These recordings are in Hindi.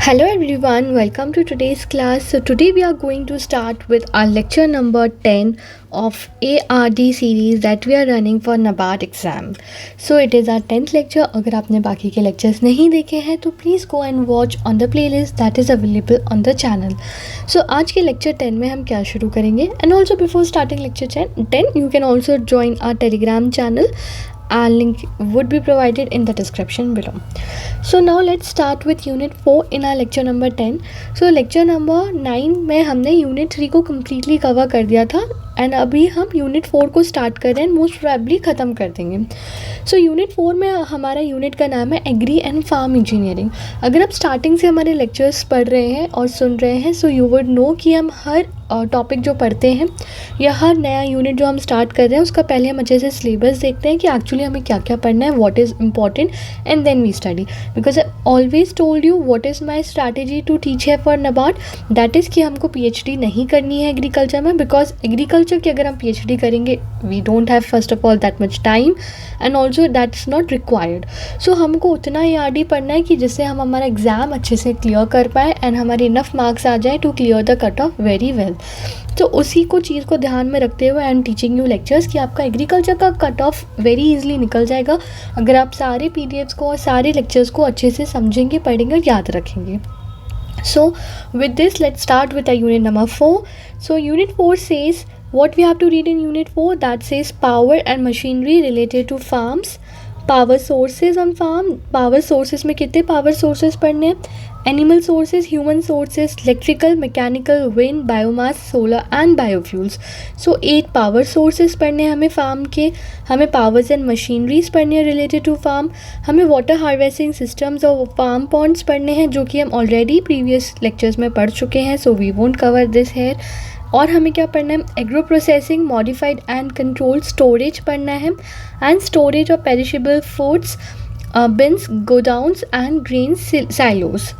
Hello everyone, welcome to today's class. So today we are going to start with our lecture number 10 of ARD series that we are running for NABARD exam. So it is our 10th lecture. अगर आपने बाकी के lectures नहीं देखे हैं तो please go and watch on the playlist that is available on the channel. So आज के lecture 10 में हम क्या शुरू करेंगे, and also before starting lecture 10 you can also join our telegram channel. Our link would be provided in the description below. So now let's start with unit 4 in our lecture number 10. So lecture number 9 में हमने unit 3 को completely cover कर दिया था एंड अभी हम यूनिट 4 को स्टार्ट कर रहे हैं, मोस्ट प्रोबेबली ख़त्म कर देंगे. सो यूनिट 4 में हमारा यूनिट का नाम है एग्री एंड फार्म इंजीनियरिंग. अगर आप स्टार्टिंग से हमारे लेक्चर्स पढ़ रहे हैं और सुन रहे हैं सो यू वुड नो कि हम हर टॉपिक जो पढ़ते हैं या हर नया यूनिट जो हम स्टार्ट कर रहे हैं उसका पहले हम अच्छे से सिलेबस देखते हैं कि एक्चुअली हमें क्या क्या पढ़ना है, what is important, and then we study. Because I always told you what is my strategy to teach है फॉर नबार्ड, दैट इज़ कि हमको PhD नहीं करनी है एग्रीकल्चर में. बिकॉज एग्रीकल्चर की अगर हम PhD करेंगे we don't have first of all that much time and also that's not required. So हमको उतना ARD पढ़ना है कि जिससे हम हमारा एग्ज़ाम अच्छे से क्लियर कर पाए एंड हमारे इनफ मार्क्स आ जाए to clear the cut off very well. तो उसी को चीज़ को ध्यान में रखते हुए I am teaching you lectures कि आपका एग्रीकल्चर का कट ऑफ वेरी इजीली निकल जाएगा अगर आप सारे PDFs को और सारे लेक्चर्स को अच्छे से समझेंगे, पढ़ेंगे और याद रखेंगे. So with this let's start with our unit number 4. So unit 4 says what we have to read in unit 4, that says power and machinery related to farms, power sources on farm. Power sources में कितने power sources पढ़ने हैं, animal sources, human sources, electrical, mechanical, wind, biomass, solar and biofuels. So 8 power sources पढ़ने हैं हमें फार्म के. हमें पावर्स एंड मशीनरीज पढ़ने हैं रिलेटेड टू फार्म. हमें वाटर हार्वेस्टिंग सिस्टम्स और फार्म पॉन्ड्स पढ़ने हैं जो कि हम ऑलरेडी प्रीवियस लेक्चर्स में पढ़ चुके हैं, so we won't cover this here. और हमें क्या पढ़ना है, agro processing, modified and control storage पढ़ना है, and storage of perishable foods, bins, godowns and grain silos.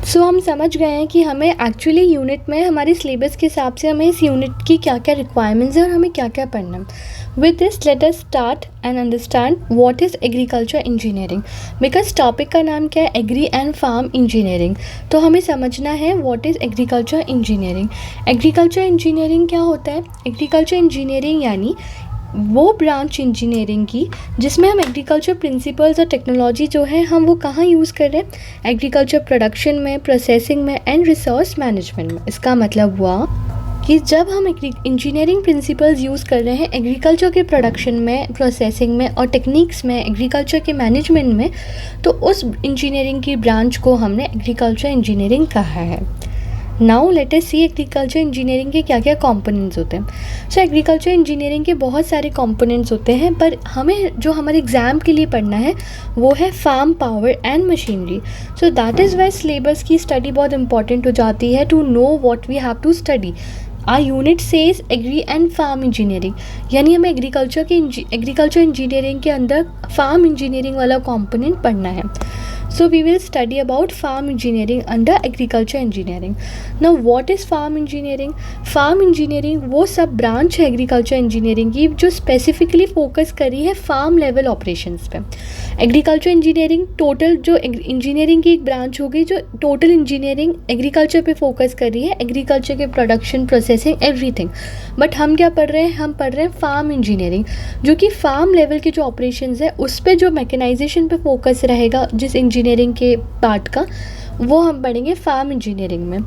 So हम समझ गए हैं कि हमें एक्चुअली यूनिट में हमारे सिलेबस के हिसाब से हमें इस यूनिट की क्या क्या रिक्वायरमेंट्स हैं और हमें क्या क्या पढ़ना है. With this let us start and understand what is agriculture engineering. Because topic का नाम क्या है, एग्री एंड फार्म इंजीनियरिंग. तो हमें समझना है what is agriculture engineering. Agriculture engineering क्या होता है, एग्रीकल्चर इंजीनियरिंग यानी वो ब्रांच इंजीनियरिंग की जिसमें हम एग्रीकल्चर प्रिंसिपल्स और टेक्नोलॉजी जो है हम वो कहाँ यूज़ कर रहे हैं, एग्रीकल्चर प्रोडक्शन में, प्रोसेसिंग में एंड रिसोर्स मैनेजमेंट में. इसका मतलब हुआ कि जब हम इंजीनियरिंग प्रिंसिपल्स यूज़ कर रहे हैं एग्रीकल्चर के प्रोडक्शन में, प्रोसेसिंग में और टेक्निक्स में, एग्रीकल्चर के मैनेजमेंट में, तो उस इंजीनियरिंग की ब्रांच को हमने एग्रीकल्चर इंजीनियरिंग कहा है. नाउ लेट अस सी एग्रीकल्चर इंजीनियरिंग के क्या क्या कंपोनेंट्स होते हैं. सो एग्रीकल्चर इंजीनियरिंग के बहुत सारे कंपोनेंट्स होते हैं, पर हमें जो हमारे एग्ज़ाम के लिए पढ़ना है वो है farm, power and machinery. So that is why syllabus की स्टडी बहुत इंपॉर्टेंट हो जाती है to know what we have to study. Our unit says agri and farm engineering, यानी हमें एग्रीकल्चर इंजीनियरिंग के अंदर फार्म इंजीनियरिंग वाला कंपोनेंट पढ़ना है. So we will study about farm engineering under agriculture engineering. Now what is farm engineering? Farm engineering वो सब ब्रांच है एग्रीकल्चर इंजीनियरिंग की जो स्पेसिफिकली फोकस करी है फार्म लेवल ऑपरेशंस पे. एग्रीकल्चर इंजीनियरिंग टोटल जो इंजीनियरिंग की एक ब्रांच होगी जो टोटल इंजीनियरिंग एग्रीकल्चर पे फोकस कर रही है, एग्रीकल्चर के प्रोडक्शन, प्रोसेसिंग, एवरीथिंग. बट हम क्या पढ़ रहे हैं, हम पढ़ रहे हैं फार्म इंजीनियरिंग जो कि फार्म लेवल के जो ऑपरेशंस है उस पर जो मैकेनाइजेशन पे फोकस रहेगा जिस इंजीनियरिंग के पार्ट का, वो हम पढ़ेंगे फार्म इंजीनियरिंग में.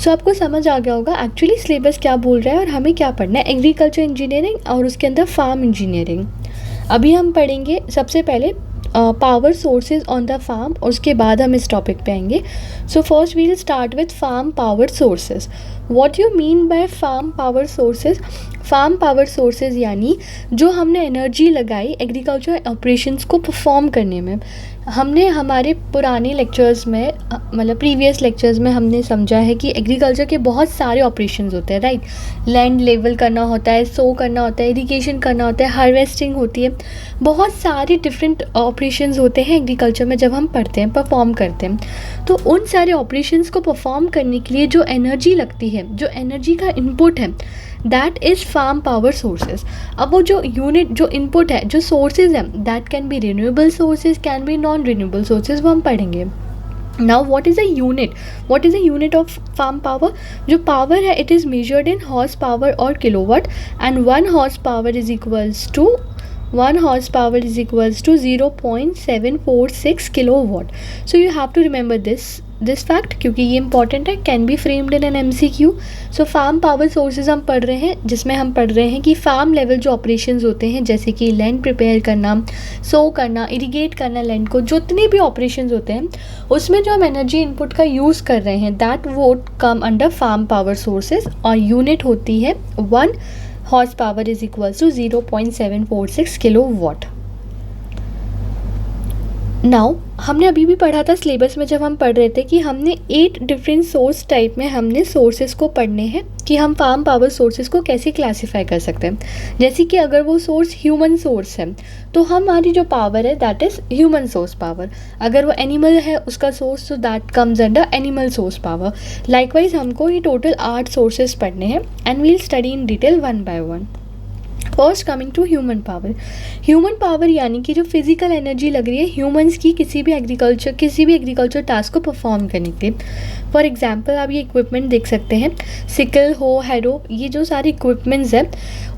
सो आपको समझ आ गया होगा एक्चुअली सिलेबस क्या बोल रहा है और हमें क्या पढ़ना है, एग्रीकल्चर इंजीनियरिंग और उसके अंदर फार्म इंजीनियरिंग. अभी हम पढ़ेंगे सबसे पहले power sources on the farm और उसके बाद हम इस टॉपिक पे आएंगे. So first we will start with farm power sources. What you mean by farm power sources? Farm power sources यानी जो हमने एनर्जी लगाई एग्रीकल्चर ऑपरेशंस को परफॉर्म करने में. हमने हमारे पुराने लेक्चर्स में मतलब प्रीवियस लेक्चर्स में हमने समझा है कि एग्रीकल्चर के बहुत सारे ऑपरेशंस होते हैं, राइट. लैंड लेवल करना होता है, सो करना होता है, इरिगेशन करना होता है, हार्वेस्टिंग होती है, बहुत सारे डिफरेंट ऑपरेशंस होते हैं एग्रीकल्चर में जब हम पढ़ते हैं, परफॉर्म करते हैं. तो उन सारे ऑपरेशंस को परफॉर्म करने के लिए जो एनर्जी लगती है, जो एनर्जी का इनपुट है, that is farm power sources. अब वो जो यूनिट जो इनपुट है, जो सोर्सेज हैं, that can be renewable sources, can be non renewable sources, वो हम पढ़ेंगे. Now what is a unit of farm power? जो पावर है it is measured in horsepower और kilowatt, and 1 horsepower is equals to 0.746 kilowatt. So you have to remember this fact क्योंकि ये important है, can be framed in an MCQ. So farm power sources हम पढ़ रहे हैं, जिसमें हम पढ़ रहे हैं कि फार्म लेवल जो ऑपरेशंस होते हैं, जैसे कि लैंड प्रिपेयर करना, सो करना, इरीगेट करना लैंड को, जितने भी ऑपरेशंस होते हैं उसमें जो हम एनर्जी इनपुट का यूज़ कर रहे हैं, that would come under farm power sources, और यूनिट होती है 1 horsepower is equals to 0.746 kilowatt. Now हमने अभी भी पढ़ा था सिलेबस में, जब हम पढ़ रहे थे कि हमने 8 डिफरेंट सोर्स टाइप में हमने सोर्सेज को पढ़ने हैं कि हम फार्म पावर सोर्सेज को कैसे क्लासीफाई कर सकते हैं. जैसे कि अगर वो सोर्स ह्यूमन सोर्स है तो हमारी जो पावर है that is human source power. अगर वो एनिमल है उसका सोर्स, तो that comes under animal source power. Likewise हमको ये टोटल 8 सोर्सेज पढ़ने हैं and we'll study in detail one by one. First coming to human power यानी कि जो फिजिकल एनर्जी लग रही है ह्यूमंस की किसी भी एग्रीकल्चर टास्क को परफॉर्म करने के. फॉर एग्जांपल आप ये इक्विपमेंट देख सकते हैं, सिकल हो, हैरो, ये जो सारे इक्विपमेंट्स हैं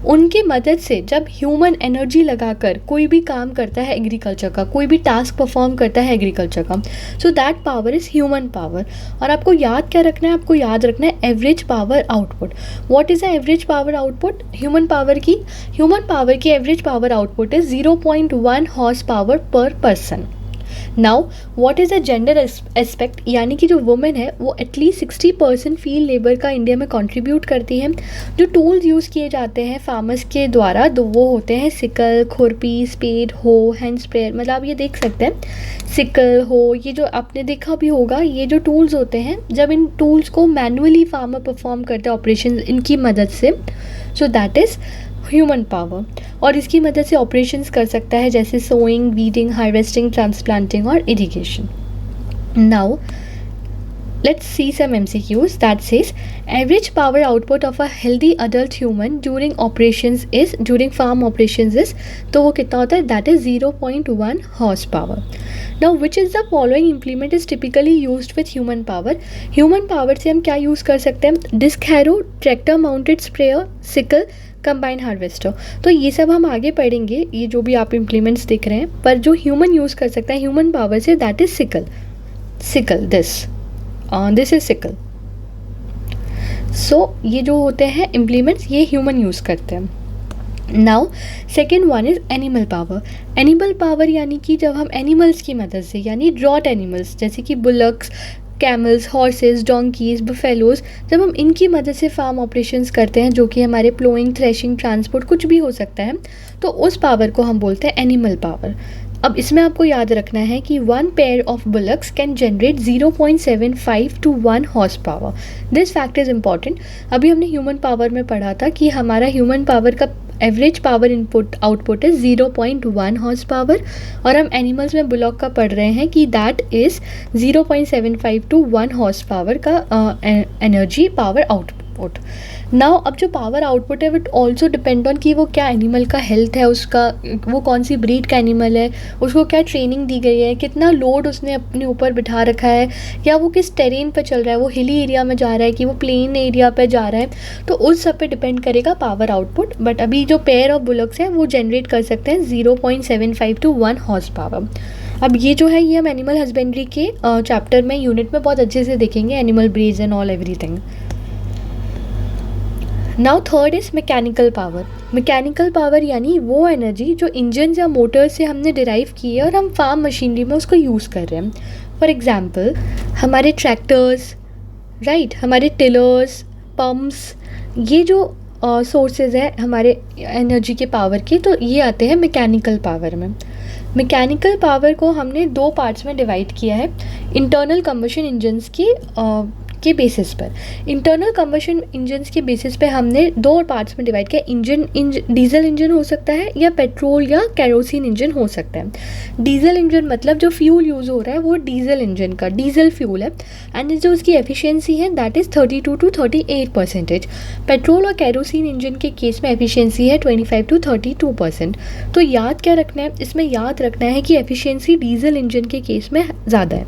उनकी मदद से जब ह्यूमन एनर्जी लगाकर कोई भी काम करता है एग्रीकल्चर का, कोई भी टास्क परफॉर्म करता है एग्रीकल्चर का, so that power is human power. और आपको याद क्या रखना है? आपको याद रखना है average power output. What is the average power output? Human power की average power output is 0.1 horse power per person. Now what is the gender aspect, यानी कि जो वुमेन है वो एटलीस्ट 60% फील्ड लेबर का इंडिया में कंट्रीब्यूट करती है. जो टूल्स यूज़ किए जाते हैं फार्मर्स के द्वारा तो वो होते हैं सिकल, खुरपी, स्पेड, हो, हैंड स्प्रेयर. मतलब आप ये देख सकते हैं सिकल, हो, ये जो आपने देखा भी होगा, ये जो टूल्स होते हैं जब इन टूल्स को मैनुअली फार्मर परफॉर्म करते हैं ऑपरेशन इनकी मदद से, सो दैट इज़ ह्यूमन पावर. और इसकी मदद से ऑपरेशंस कर सकता है जैसे सोइंग, वीडिंग, हार्वेस्टिंग, ट्रांसप्लांटिंग और irrigation. Now let's see some MCQs that says average power output of a healthy adult human during farm operations is, तो वो कितना होता है? that is 0.1 horsepower. Now which is the following implement is typically used with human power से हम क्या यूज़ कर सकते हैं? Disc harrow, tractor mounted sprayer, sickle, combine harvester. तो ये सब हम आगे पढ़ेंगे, ये जो भी आप इम्प्लीमेंट्स देख रहे हैं, पर जो ह्यूमन यूज़ कर सकता है ह्यूमन पावर से that is sickle. This is sickle. So ये जो होते हैं इम्प्लीमेंट्स ये ह्यूमन यूज़ करते हैं. Now second one is animal power यानी कि जब हम एनिमल्स की मदद से, यानी ड्रॉट एनिमल्स जैसे कि bullocks, camels, horses, donkeys, buffaloes, जब हम इनकी मदद से फार्म ऑपरेशंस करते हैं जो कि हमारे प्लोइंग, थ्रेशिंग, ट्रांसपोर्ट कुछ भी हो सकता है, तो उस पावर को हम बोलते हैं एनिमल पावर. अब इसमें आपको याद रखना है कि 1 pair of bullocks can generate 0.75 to 1 horse power. This fact is important. अभी हमने ह्यूमन पावर में पढ़ा था कि हमारा ह्यूमन पावर का average power input output is 0.1 horse power, और हम एनिमल्स में बुलॉक का पढ़ रहे हैं कि that is 0.75 to 1 horse power का एनर्जी पावर आउटपुट. नाउ अब जो पावर आउटपुट है विट ऑल्सो डिपेंड ऑन कि वो क्या एनिमल का हेल्थ है, उसका वो कौन सी ब्रीड का एनिमल है, उसको क्या ट्रेनिंग दी गई है, कितना लोड उसने अपने ऊपर बिठा रखा है, या वो किस टेरेन पे चल रहा है, वो हिली एरिया में जा रहा है कि वो प्लेन एरिया पे जा रहा है, तो उस सब पे डिपेंड करेगा पावर आउटपुट. बट अभी जो पेयर ऑफ बुलक्स हैं वो जनरेट कर सकते हैं 0.75 to 1 हॉर्स पावर. अब ये जो है ये हम एनिमल हस्बेंड्री के चैप्टर में यूनिट में बहुत अच्छे से देखेंगे, animal breeds and all everything. Now third is mechanical power यानी वो एनर्जी जो इंजन या मोटर से हमने डिराइव की है और हम फार्म मशीनरी में उसको यूज़ कर रहे हैं. फॉर एग्जांपल हमारे ट्रैक्टर्स, राइट, हमारे टिलर्स, पम्प्स, ये जो सोर्सेज है हमारे एनर्जी के पावर के, तो ये आते हैं मैकेनिकल पावर में. मैकेनिकल पावर को हमने 2 पार्ट्स में डिवाइड किया है इंटरनल कंबशन इंजन्स के बेसिस पर. इंटरनल कंबशन इंजन्स के बेसिस पे हमने 2 पार्ट्स में डिवाइड किया. डीजल इंजन हो सकता है या पेट्रोल या कैरोसिन इंजन हो सकता है. डीजल इंजन मतलब जो फ्यूल यूज़ हो रहा है वो डीजल इंजन का डीजल फ्यूल है, एंड जो उसकी एफिशिएंसी है दैट इज़ 32 to 38%. पेट्रोल और कैरोसिन इंजन के केस में एफिशिएंसी है 25 to 32%. तो याद क्या रखना है इसमें? याद रखना है कि एफिशिएंसी डीजल इंजन के केस में ज़्यादा है.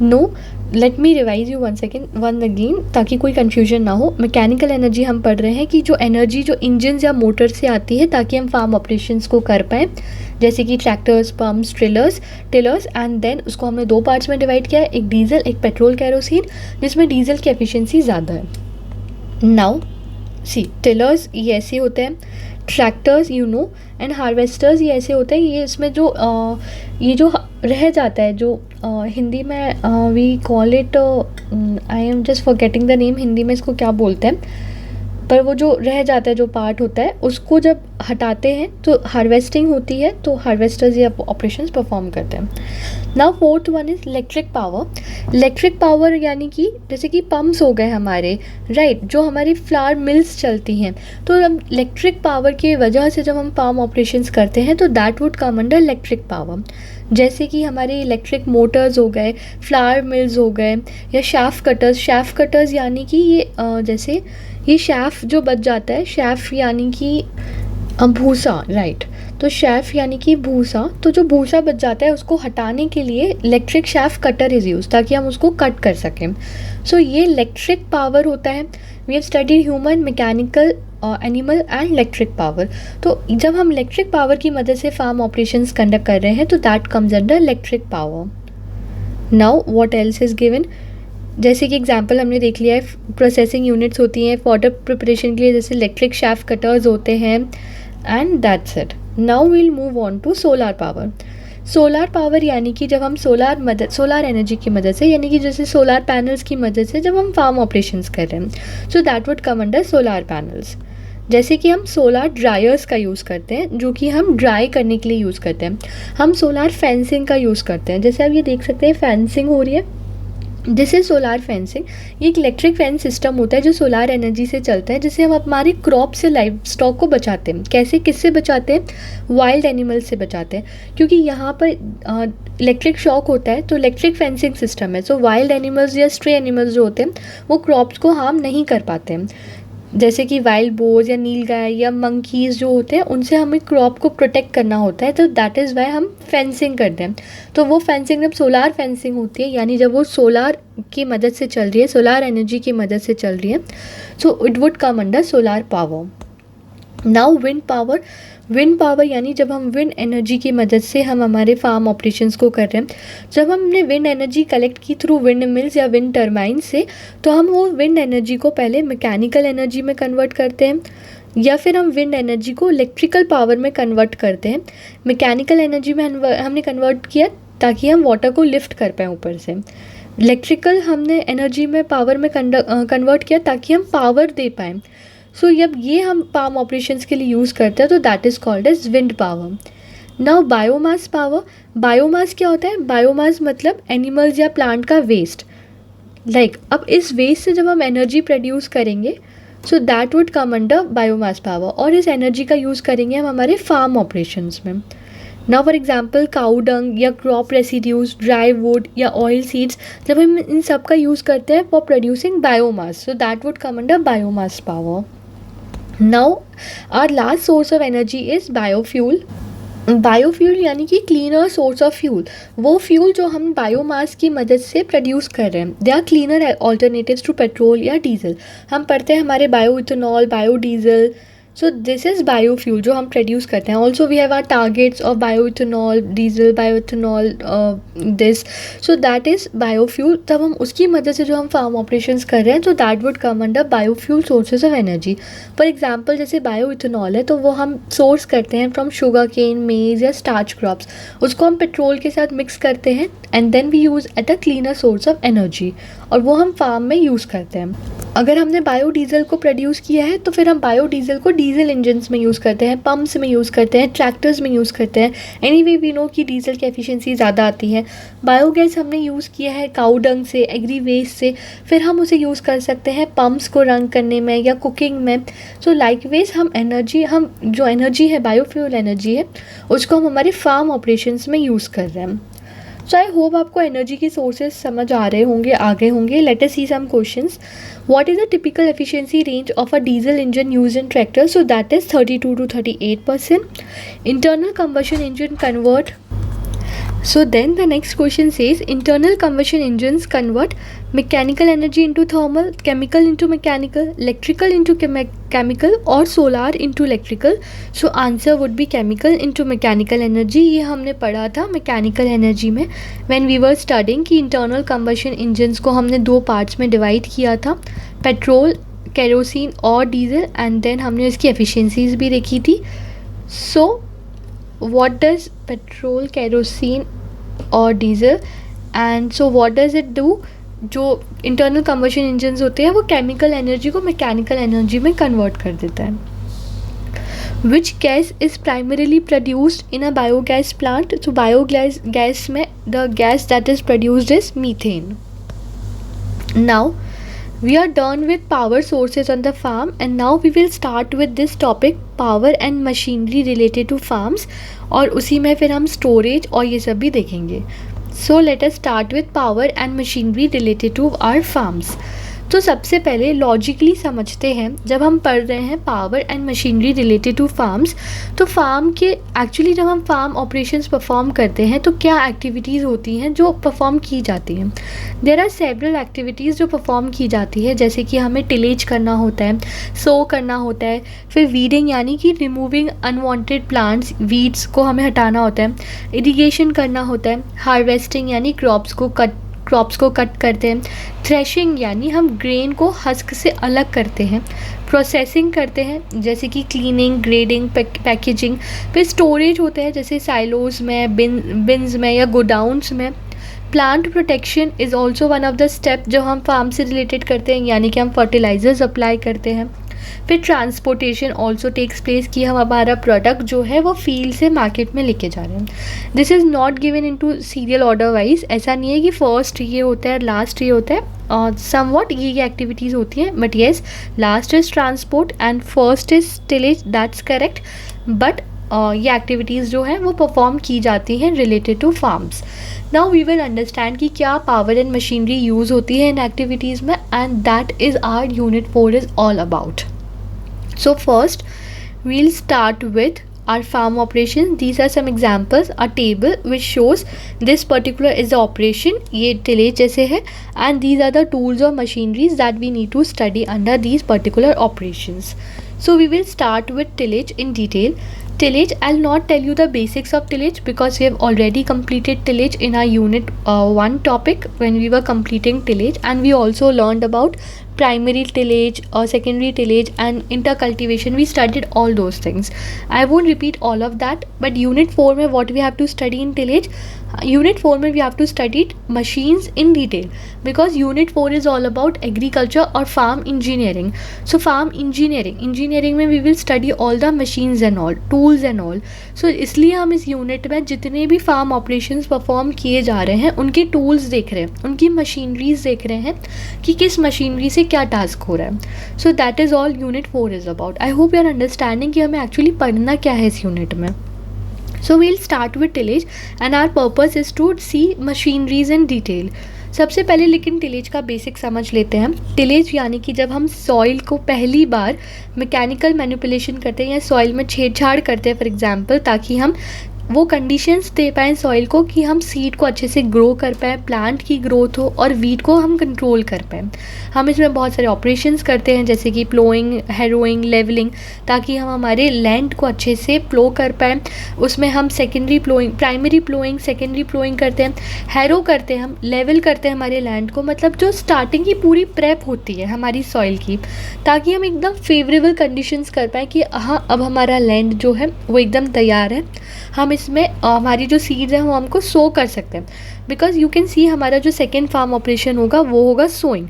No, let me revise you one again ताकि कोई कन्फ्यूजन ना हो। मैकेनिकल एनर्जी हम पढ़ रहे हैं कि जो एनर्जी जो इंजन या मोटर से आती है ताकि हम फार्म ऑपरेशंस को कर पाएँ, जैसे कि tractors, pumps, tillers and then उसको हमने दो पार्ट्स में डिवाइड किया है, एक डीजल, एक पेट्रोल कैरोसिन, जिसमें डीजल की एफिशिएंसी ज़्यादा है। नाउ सी, टिलर्स ये ऐसे होते हैं, tractors you know, and harvesters ये ऐसे होते हैं, ये इसमें जो ये जो रह जाता है जो हिंदी में we call it, I am just forgetting the name, Hindi में इसको क्या बोलते हैं, पर वो जो रह जाता है जो पार्ट होता है उसको जब हटाते हैं तो हार्वेस्टिंग होती है, तो हार्वेस्टर्स ये ऑपरेशंस परफॉर्म करते हैं। Now fourth one is electric power. Electric power यानी कि जैसे कि पम्प्स हो गए हमारे, राइट, जो हमारी फ्लावर मिल्स चलती हैं, तो हम इलेक्ट्रिक पावर की वजह से जब हम फार्म ऑपरेशंस करते हैं तो that would come under electric power. जैसे कि हमारे इलेक्ट्रिक मोटर्स हो गए, फ्लावर मिल्स हो गए, या शैफ्ट कटर्स यानी कि ये जैसे ये शैफ जो बच जाता है, शैफ यानी कि भूसा, राइट, तो शैफ यानी कि भूसा, तो जो भूसा बच जाता है उसको हटाने के लिए electric chef cutter is use, ताकि हम उसको कट कर सकें। सो ये इलेक्ट्रिक पावर होता है। We have studied human, mechanical, animal and electric power. तो जब हम इलेक्ट्रिक पावर की मदद से फार्म ऑपरेशंस कंडक्ट कर रहे हैं तो that comes under electric power. Now what else is given, जैसे कि एग्जांपल हमने देख लिया है, प्रोसेसिंग यूनिट्स होती हैं वाटर प्रिपरेशन के लिए, जैसे इलेक्ट्रिक शैफ्ट कटर्स होते हैं, and that's it. Now we'll move on to solar power. Solar power यानी कि जब हम सोलर एनर्जी की मदद से, यानी कि जैसे सोलर पैनल्स की मदद से जब हम फार्म ऑपरेशंस कर रहे हैं, so that would come under solar panels. जैसे कि हम सोलर ड्रायर्स का यूज़ करते हैं, जो कि हम ड्राई करने के लिए यूज़ करते हैं। हम सोलर फेंसिंग का यूज़ करते हैं, जैसे आप ये देख सकते हैं फेंसिंग हो रही है, दिस इज सोलार फेंसिंग। ये एक इलेक्ट्रिक फेंस सिस्टम होता है जो सोलार एनर्जी से चलता है, जिससे हम हमारी क्रॉप से लाइव स्टॉक को बचाते हैं। कैसे, किससे बचाते हैं? वाइल्ड एनिमल से बचाते हैं, क्योंकि यहाँ पर इलेक्ट्रिक शॉक होता है, तो इलेक्ट्रिक फेंसिंग सिस्टम है, सो वाइल्ड एनिमल्स या स्ट्रे एनिमल्स जो होते हैं वो क्रॉप्स को हार्म नहीं कर पाते हैं। जैसे कि वाइल्ड बोर्स या नीलगाय या मंकीज़ जो होते हैं, उनसे हमें क्रॉप को प्रोटेक्ट करना होता है, तो दैट इज़ वाई हम फेंसिंग करते हैं। तो वो फेंसिंग जब सोलार फेंसिंग होती है, यानी जब वो सोलार की मदद से चल रही है, सोलार एनर्जी की मदद से चल रही है, so it would come under solar power. Now wind power यानी जब हम विंड एनर्जी की मदद से हम हमारे फार्म ऑपरेशंस को कर रहे हैं। जब हमने विंड एनर्जी कलेक्ट की थ्रू विंड मिल्स या विंड टर्बाइन से, तो हम वो विंड एनर्जी को पहले मैकेनिकल एनर्जी में कन्वर्ट करते हैं, या फिर हम विंड एनर्जी को इलेक्ट्रिकल पावर में कन्वर्ट करते हैं। मैकेनिकल एनर्जी में हमने कन्वर्ट किया ताकि हम वाटर को लिफ्ट कर पाएँ ऊपर से। इलेक्ट्रिकल हमने एनर्जी में पावर में कन्वर्ट किया ताकि हम पावर दे पाएँ। सो जब ये हम फार्म ऑपरेशंस के लिए यूज़ करते हैं तो that is called as wind power. Now biomass power. Biomass क्या होता है? बायोमास मतलब एनिमल्स या प्लांट का वेस्ट। अब इस वेस्ट से जब हम एनर्जी प्रोड्यूस करेंगे, so that would come under biomass power, और इस एनर्जी का यूज़ करेंगे हम हमारे फार्म ऑपरेशंस में। Now for example cow dung या क्रॉप रेसिड्यूज, ड्राई वुड या ऑयल सीड्स, जब हम इन सब का यूज़ करते हैं for producing biomass, so that would come under biomass power. Now our last source of energy is biofuel. Biofuel यानी कि क्लीनर सोर्स ऑफ फ्यूल, वो फ्यूल जो हम बायोमास की मदद से प्रोड्यूस कर रहे हैं, they are cleaner alternatives to petrol या डीजल। हम पढ़ते हैं हमारे bio ethanol, bio diesel, so this is biofuel जो हम प्रोड्यूस करते हैं। Also we have our targets of bio ethanol, diesel, bio ethanol, this, so that is biofuel. तब हम उसकी मदद से जो हम फार्म ऑपरेशंस कर रहे हैं, तो that would come under biofuel sources of energy. For example जैसे बायो इथेनॉल है, तो वो हम सोर्स करते हैं फ्रॉम शुगर केन, मेज या स्टार्च क्रॉप्स। उसको हम पेट्रोल के साथ मिक्स करते हैं and then we use at a cleaner source of energy, और वो हम फार्म में यूज़ करते हैं। अगर हमने बायोडीज़ल को प्रोड्यूस किया है तो फिर हम बायोडीज़ल को डीजल इंजन्स में यूज़ करते हैं, पम्प्स में यूज़ करते हैं, ट्रैक्टर्स में यूज़ करते हैं। एनीवे वी नो कि डीजल की एफिशिएंसी ज़्यादा आती है। बायोगैस हमने यूज़ किया है काऊ डंग से, एग्री वेस्ट से, फिर हम उसे यूज़ कर सकते हैं पम्प्स को रन करने में या कुकिंग में। सो लाइकवाइज हम जो एनर्जी है, बायोफ्यूल एनर्जी है, उसको हम हमारे फार्म ऑपरेशंस में यूज़ कर रहे हैं। सो आई होप आपको एनर्जी के सोर्सेज समझ आ रहे होंगे, आगे होंगे। Let us see some questions. What is the typical efficiency range of a diesel engine used in tractor? So that is 32 to 38%. Internal combustion engine So then the next question says internal combustion engines convert mechanical energy into thermal, chemical into mechanical, electrical into chemical or solar into electrical. So answer would be chemical into mechanical energy. ये हमने पढ़ा था mechanical energy में when we were studying कि internal combustion engines को हमने दो parts में divide किया था, पेट्रोल, केरोसिन और डीजल, एंड देन हमने इसकी एफिशिएंसीज भी देखी थी. सो what does petrol, kerosene और diesel, and so what does it do? जो इंटरनल कम्बशन इंजन्स होते हैं वो केमिकल एनर्जी को मैकेनिकल एनर्जी में कन्वर्ट कर देता है. Which gas is primarily produced in a biogas plant? तो बायोगैस गैस में the gas that is produced is methane. Now we are done with power sources on the farm, and now we will start with this topic power and machinery related to farms, और उसी में फिर हम स्टोरेज और ये सब भी देखेंगे. So let us start with power and machinery related to our farms. तो सबसे पहले लॉजिकली समझते हैं, जब हम पढ़ रहे हैं power and machinery related to farms, तो फार्म के एक्चुअली जब हम फार्म ऑपरेशंस परफॉर्म करते हैं तो क्या एक्टिविटीज़ होती हैं जो परफॉर्म की जाती हैं. देयर आर सेवरल एक्टिविटीज़ जो परफॉर्म की जाती है, जैसे कि हमें टिलेज करना होता है, सो करना होता है, फिर वीडिंग यानी कि रिमूविंग अनवांटेड प्लांट्स, वीड्स को हमें हटाना होता है, इरिगेशन करना होता है, हार्वेस्टिंग यानी क्रॉप्स को कट करते हैं, थ्रेशिंग यानी हम ग्रेन को हस्क से अलग करते हैं, प्रोसेसिंग करते हैं जैसे कि क्लीनिंग, ग्रेडिंग, पैकेजिंग, फिर स्टोरेज होता है जैसे साइलोज में, बिन्स में या गोडाउन्स में. Plant protection is also one of the step जो हम फार्म से रिलेटेड करते हैं, यानी कि हम फर्टिलाइजर्स अप्लाई करते हैं. फिर ट्रांसपोर्टेशन ऑल्सो टेक्स प्लेस कि हम हमारा प्रोडक्ट जो है वो फील्ड से मार्केट में लेके जा रहे हैं. This is not given into serial order wise, ऐसा नहीं है कि फर्स्ट ये होता है लास्ट ये होता है, और समवॉट ये एक्टिविटीज़ होती हैं, but yes last is transport and first is tillage, that's correct. But ये एक्टिविटीज़ जो हैं वो परफॉर्म की जाती हैं related to farms. Now we will understand कि क्या पावर एंड मशीनरी यूज़ होती है इन एक्टिविटीज़ में, and that is our unit 4 is all about. So first we'll start with our farm operations. These are some examples, a table which shows this particular is the operation, ये tillage जैसे है, and these are the tools or machineries that we need to study under these particular operations. So we will start with tillage in detail. Tillage, I'll not tell you the basics of tillage because we have already completed tillage in our unit 1 topic when we were completing tillage, and we also learned about primary tillage or secondary tillage and intercultivation. We studied all those things. I won't repeat all of that, but unit 4 में what we have to study in tillage, unit 4 में we have to study machines in detail because unit 4 is all about agriculture or farm engineering. So farm engineering में we will study all the machines and all, tools and all. So इसलिए हम इस यूनिट में जितने भी फार्म ऑपरेशंस परफॉर्म किए जा रहे हैं उनके टूल्स देख रहे हैं, उनकी मशीनरीज देख रहे हैं कि किस मशीनरी से क्या टास्क हो रहा है. So that is all unit 4 is about. I hope you are understanding कि हमें एक्चुअली पढ़ना क्या है इस यूनिट में. So we'll start with tillage and our purpose is to see machineries in detail. सबसे पहले लेकिन टिलेज का बेसिक समझ लेते हैं. टिलेज यानी कि जब हम सॉइल को पहली बार मैकेनिकल मैनिपुलेशन करते हैं या सॉइल में छेड़छाड़ करते हैं फॉर एग्जांपल, ताकि हम वो कंडीशंस दे पाएँ सॉइल को कि हम सीड को अच्छे से ग्रो कर पाएँ, प्लांट की ग्रोथ हो और वीड को हम कंट्रोल कर पाएँ. हम इसमें बहुत सारे ऑपरेशंस करते हैं जैसे कि प्लोइंग, हैरोइंग, लेवलिंग, ताकि हम हमारे लैंड को अच्छे से प्लो कर पाएँ. उसमें हम secondary ploughing, primary ploughing, secondary ploughing करते हैं, हैरो करते हैं, हम लेवल करते हैं हमारे लैंड को, मतलब जो स्टार्टिंग की पूरी प्रेप होती है हमारी सॉइल की, ताकि हम एकदम फेवरेबल कंडीशंस कर पाएँ कि हाँ अब हमारा लैंड जो है वो एकदम तैयार है, हम इसमें हमारी जो सीड्स हैं वो हमको सो कर सकते हैं. बिकॉज यू कैन सी हमारा जो सेकेंड फार्म ऑपरेशन होगा वो होगा सोइंग.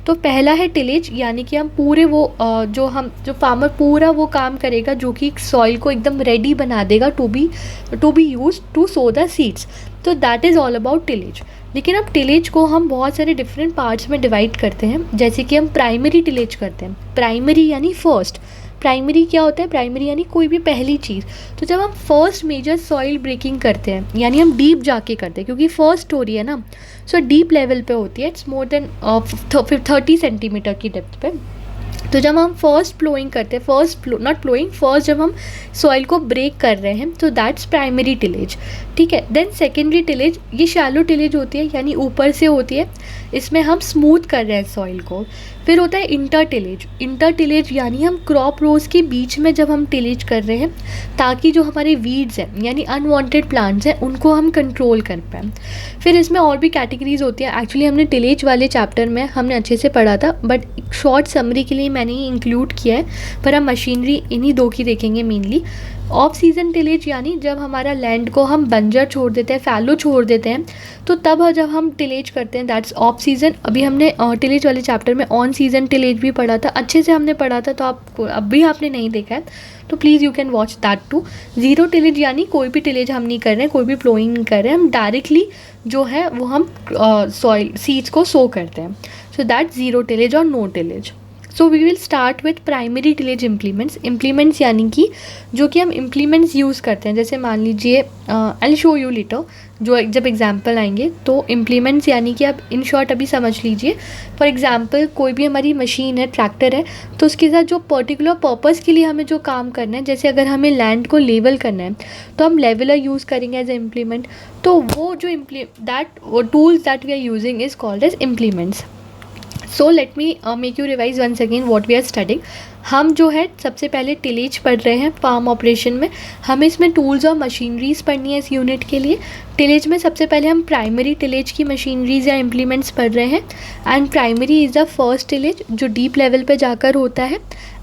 तो पहला है टिलेज, यानी कि हम पूरे वो जो फार्मर पूरा वो काम करेगा जो कि सॉइल को एकदम रेडी बना देगा to be used to sow the seeds. तो that is all about tillage. लेकिन अब टिलेज को हम बहुत सारे डिफरेंट पार्ट्स में डिवाइड करते हैं, जैसे कि हम प्राइमरी टिलेज करते हैं. प्राइमरी यानी फर्स्ट. प्राइमरी क्या होता है? प्राइमरी यानी कोई भी पहली चीज़. तो जब हम फर्स्ट मेजर सॉइल ब्रेकिंग करते हैं, यानी हम डीप जाके करते हैं, क्योंकि फर्स्ट स्टोरी है ना, सो डीप लेवल पे होती है, इट्स मोर देन 30 सेंटीमीटर की डेप्थ पे. तो जब हम फर्स्ट प्लोइंग करते हैं, नॉट प्लोइंग, फर्स्ट जब हम सॉइल को ब्रेक कर रहे हैं तो दैट्स प्राइमरी टिलेज, ठीक है। देन सेकेंडरी टिलेज, ये शैलो टिलेज होती है यानी ऊपर से होती है, इसमें हम स्मूथ कर रहे हैं सॉइल को। फिर होता है इंटर टिलेज, इंटर टिलेज यानी हम क्रॉप रोज के बीच में जब हम टिलेज कर रहे हैं ताकि जो हमारे वीड्स हैं यानी अनवांटेड प्लांट्स हैं उनको हम कंट्रोल कर पाएँ। फिर इसमें और भी कैटेगरीज होती है, एक्चुअली हमने टिलेज वाले चैप्टर में हमने अच्छे से पढ़ा था, बट शॉर्ट समरी के लिए मैंने ये इंक्लूड किया है, पर हम मशीनरी इन्हीं दो की देखेंगे मेनली। ऑफ सीजन टिलेज यानी जब हमारा लैंड को हम बंजर छोड़ देते हैं, फैलो छोड़ देते हैं, तो तब जब हम टिलेज करते हैं दैट्स ऑफ सीजन। अभी हमने टिलेज वाले चैप्टर में ऑन सीजन टिलेज भी पढ़ा था, अच्छे से हमने पढ़ा था, तो आपको अब भी आपने नहीं देखा है तो please you can watch that too. Zero tillage यानी कोई भी टिलेज हम नहीं कर रहे हैं, कोई भी प्लोइंग नहीं कर रहे हैं, हम डायरेक्टली जो है वो हम सॉइल सीड्स को सो करते हैं, सो दैट ज़ीरो टिलेज और no tillage. So we will start with primary tillage implements यानी कि जो कि हम इम्प्लीमेंट्स यूज़ करते हैं, जैसे मान लीजिए आई शो यू लेटर, जो जब एग्जाम्पल आएंगे तो इम्प्लीमेंट्स यानी कि आप इन शॉर्ट अभी समझ लीजिए। फॉर एग्जाम्पल कोई भी हमारी मशीन है, ट्रैक्टर है, तो उसके साथ जो पर्टिकुलर पर्पज़ के लिए हमें जो काम करना है, जैसे अगर हमें लैंड को लेवल करना है तो हम लेवलर यूज़ करेंगे एज ए इम्प्लीमेंट, तो वो जो tools that we are using is called as implements. So let me make you revise once again what we are studying. हम जो है सबसे पहले टिलेज पढ़ रहे हैं फार्म ऑपरेशन में, हमें इसमें टूल्स और मशीनरीज पढ़नी है इस यूनिट के लिए। टिलेज में सबसे पहले हम प्राइमरी टिलेज की मशीनरीज या इम्प्लीमेंट्स पढ़ रहे हैं, and primary is the first tillage जो डीप लेवल पे जाकर होता है,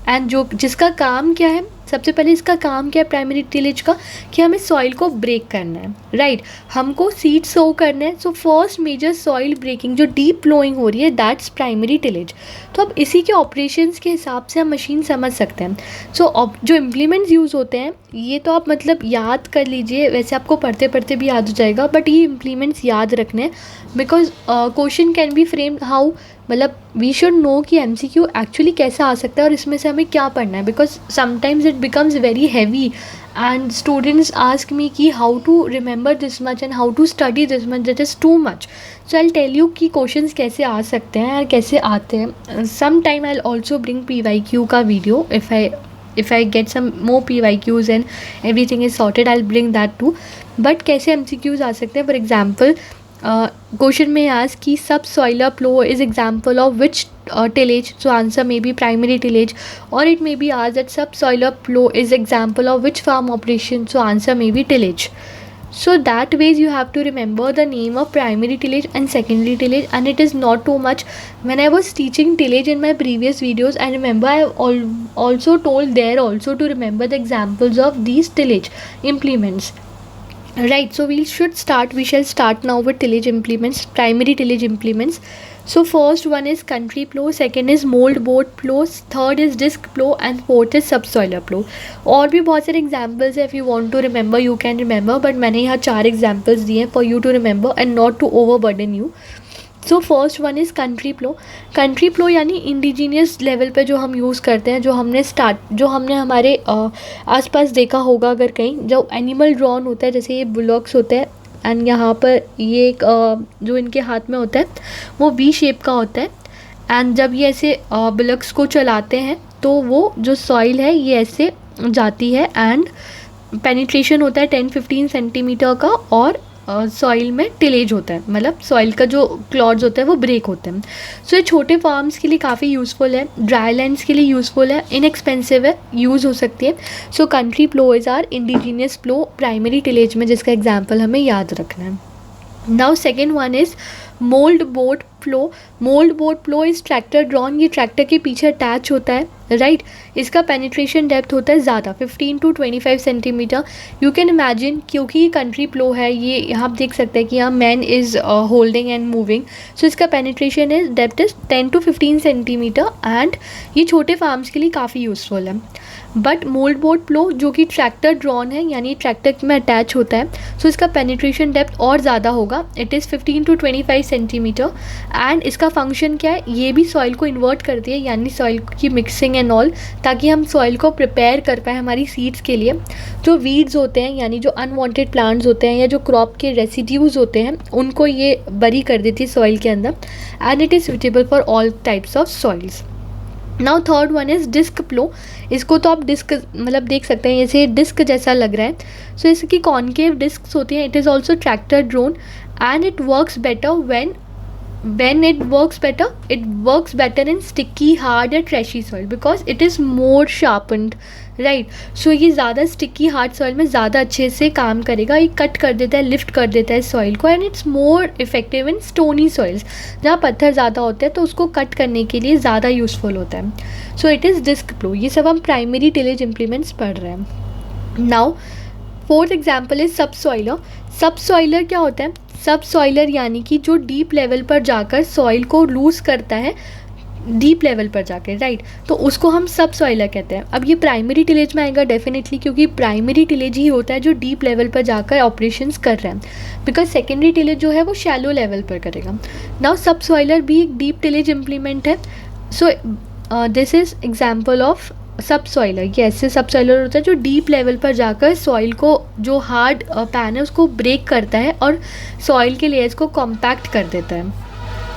एंड जो जिसका काम क्या है, सबसे पहले इसका काम क्या है प्राइमरी टिलेज का, कि हमें सॉइल को ब्रेक करना है, राइट, हमको सीड सो करना है। So first major soil breaking जो डीप फ्लोइंग हो रही है दैट्स प्राइमरी टिलेज। तो अब इसी के ऑपरेशंस के हिसाब से हम मशीन समझ सकते हैं। सो जो इम्प्लीमेंट्स यूज़ होते हैं ये तो आप मतलब याद कर लीजिए, वैसे आपको पढ़ते पढ़ते भी याद हो जाएगा, बट ये इम्प्लीमेंट्स याद रखने हैं because question can be framed how, मतलब वी शुड नो कि MCQ एक्चुअली कैसा आ सकता है और इसमें से हमें क्या पढ़ना है, because sometimes it becomes very heavy and students ask me कि how to remember this much and how to study this much, that is too much. So I tell you कि क्वेश्चंस कैसे आ सकते हैं और कैसे आते हैं। Some time I also bring PYQ का video, if I get some more PYQs and everything is sorted, I'll bring that too. But कैसे MCQs आ सकते हैं, for example क्वेश्चन में आस्क कि subsoiler flow is example of which tillage, so answer may be primary tillage, और it may be asked that subsoiler flow is example of which farm operation, so answer may be tillage. So that ways you have to remember the name of primary tillage and secondary tillage, and it is not too much. When I was teaching tillage in my previous videos, I remember I also told there also to remember the examples of these tillage implements. Right, so we shall start now with tillage implements, primary tillage implements. So first one is country plow, second is mold board plow, third is disc plow, and fourth is subsoiler plow. और भी बहुत सारे examples है, if you want to remember you can remember, but मैंने यहाँ 4 examples दिए हैं for you to remember and not to overburden you. So first one is country plough यानी इंडिजीनियस लेवल पे जो हम यूज़ करते हैं, जो हमने हमारे आसपास देखा होगा अगर कहीं, जो एनिमल ड्रॉन होता है, जैसे ये बुलॉक्स होते हैं एंड यहाँ पर ये एक जो इनके हाथ में होता है वो V शेप का होता है, एंड जब ये ऐसे बुलॉक्स को चलाते हैं तो वो जो सॉइल है ये ऐसे जाती है एंड पेनिट्रेशन होता है 10-15 सेंटीमीटर का, और सॉइल में टिलेज होता है, मतलब सॉइल का जो क्लॉड्स होता है वो ब्रेक होते हैं. सो ये छोटे फार्म्स के लिए काफ़ी यूज़फुल है, ड्राई लैंड्स के लिए यूज़फुल है, इनएक्सपेंसिव है, यूज़ हो सकती है. So country plough is or indigenous plough primary tillage में, जिसका एग्जाम्पल हमें याद रखना है. Now second one is mould board plough. Mould board plough is tractor drawn, ये ट्रैक्टर के पीछे अटैच होता है, राइट. इसका पेनिट्रेशन डेप्थ होता है ज़्यादा 15 to 25 centimetre. You can imagine, क्योंकि ये कंट्री प्लो है, ये यहाँ आप देख सकते हैं कि यहाँ man is holding and moving, so इसका penetration is depth is 10 to 15 centimetre, and ये छोटे फार्म्स के लिए काफ़ी यूज़फुल है. बट मोल्ड बोट फ्लो जो कि ट्रैक्टर ड्रॉन है, यानी ट्रैक्टर में अटैच होता है, सो इसका पेनिट्रेशन डेप्थ और ज़्यादा होगा, it is 15 to 25 centimetre. And इसका फंक्शन क्या है, ये भी सॉइल को इन्वर्ट करती है, यानी सॉइल की मिक्सिंग एंड ऑल, ताकि हम सॉइल को प्रिपेयर कर पाएँ हमारी सीड्स के लिए. जो वीड्स होते हैं, यानी जो अनवांटेड प्लांट्स होते हैं या जो क्रॉप के रेसिड्यूज़ होते हैं, उनको ये बरी कर देती है सॉइल के अंदर, and it is suitable for all types of soils. Now third one is disc plough. इसको तो आप डिस्क मतलब देख सकते हैं, जैसे डिस्क जैसा लग रहा है. सो इसकी कॉन्केव डिस्क होती हैं. It is also tractor drone and it works better when it works better in sticky, hard or trashy soil because it is more sharpened, right. So ये ज़्यादा स्टिकी हार्ड सॉइल में ज़्यादा अच्छे से काम करेगा. ये कट कर देता है, लिफ्ट कर देता है सॉइल को. And it's more effective in stony soils, जहाँ पत्थर ज़्यादा होते हैं तो उसको कट करने के लिए ज़्यादा यूज़फुल होता है. सो इट इज़ डिस्क प्लो. ये सब हम प्राइमरी टिलेज इम्प्लीमेंट्स पढ़ रहे हैं. नाउ फोर्थ एग्जाम्पल इज सब सॉइलर. सब सॉइलर क्या होता है? सब सॉइलर यानी कि जो डीप लेवल पर जाकर सॉइल को लूज़ करता है, डीप लेवल पर जाकर, राइट. तो उसको हम सब सॉइलर कहते हैं. अब ये प्राइमरी टिलेज में आएगा डेफिनेटली, क्योंकि प्राइमरी टिलेज ही होता है जो डीप लेवल पर जाकर ऑपरेशंस कर रहे हैं, बिकॉज सेकेंडरी टिलेज जो है वो शैलो लेवल पर करेगा. नाउ सब सॉइलर भी एक डीप टिलेज इम्प्लीमेंट है. सो दिस इज़ एग्जाम्पल ऑफ सब सॉइलर. ये ऐसे सब सॉइलर होता है जो डीप लेवल पर जाकर सॉइल को, जो हार्ड पैन है उसको ब्रेक करता है और सॉइल के लेयर्स को कॉम्पैक्ट कर देता है.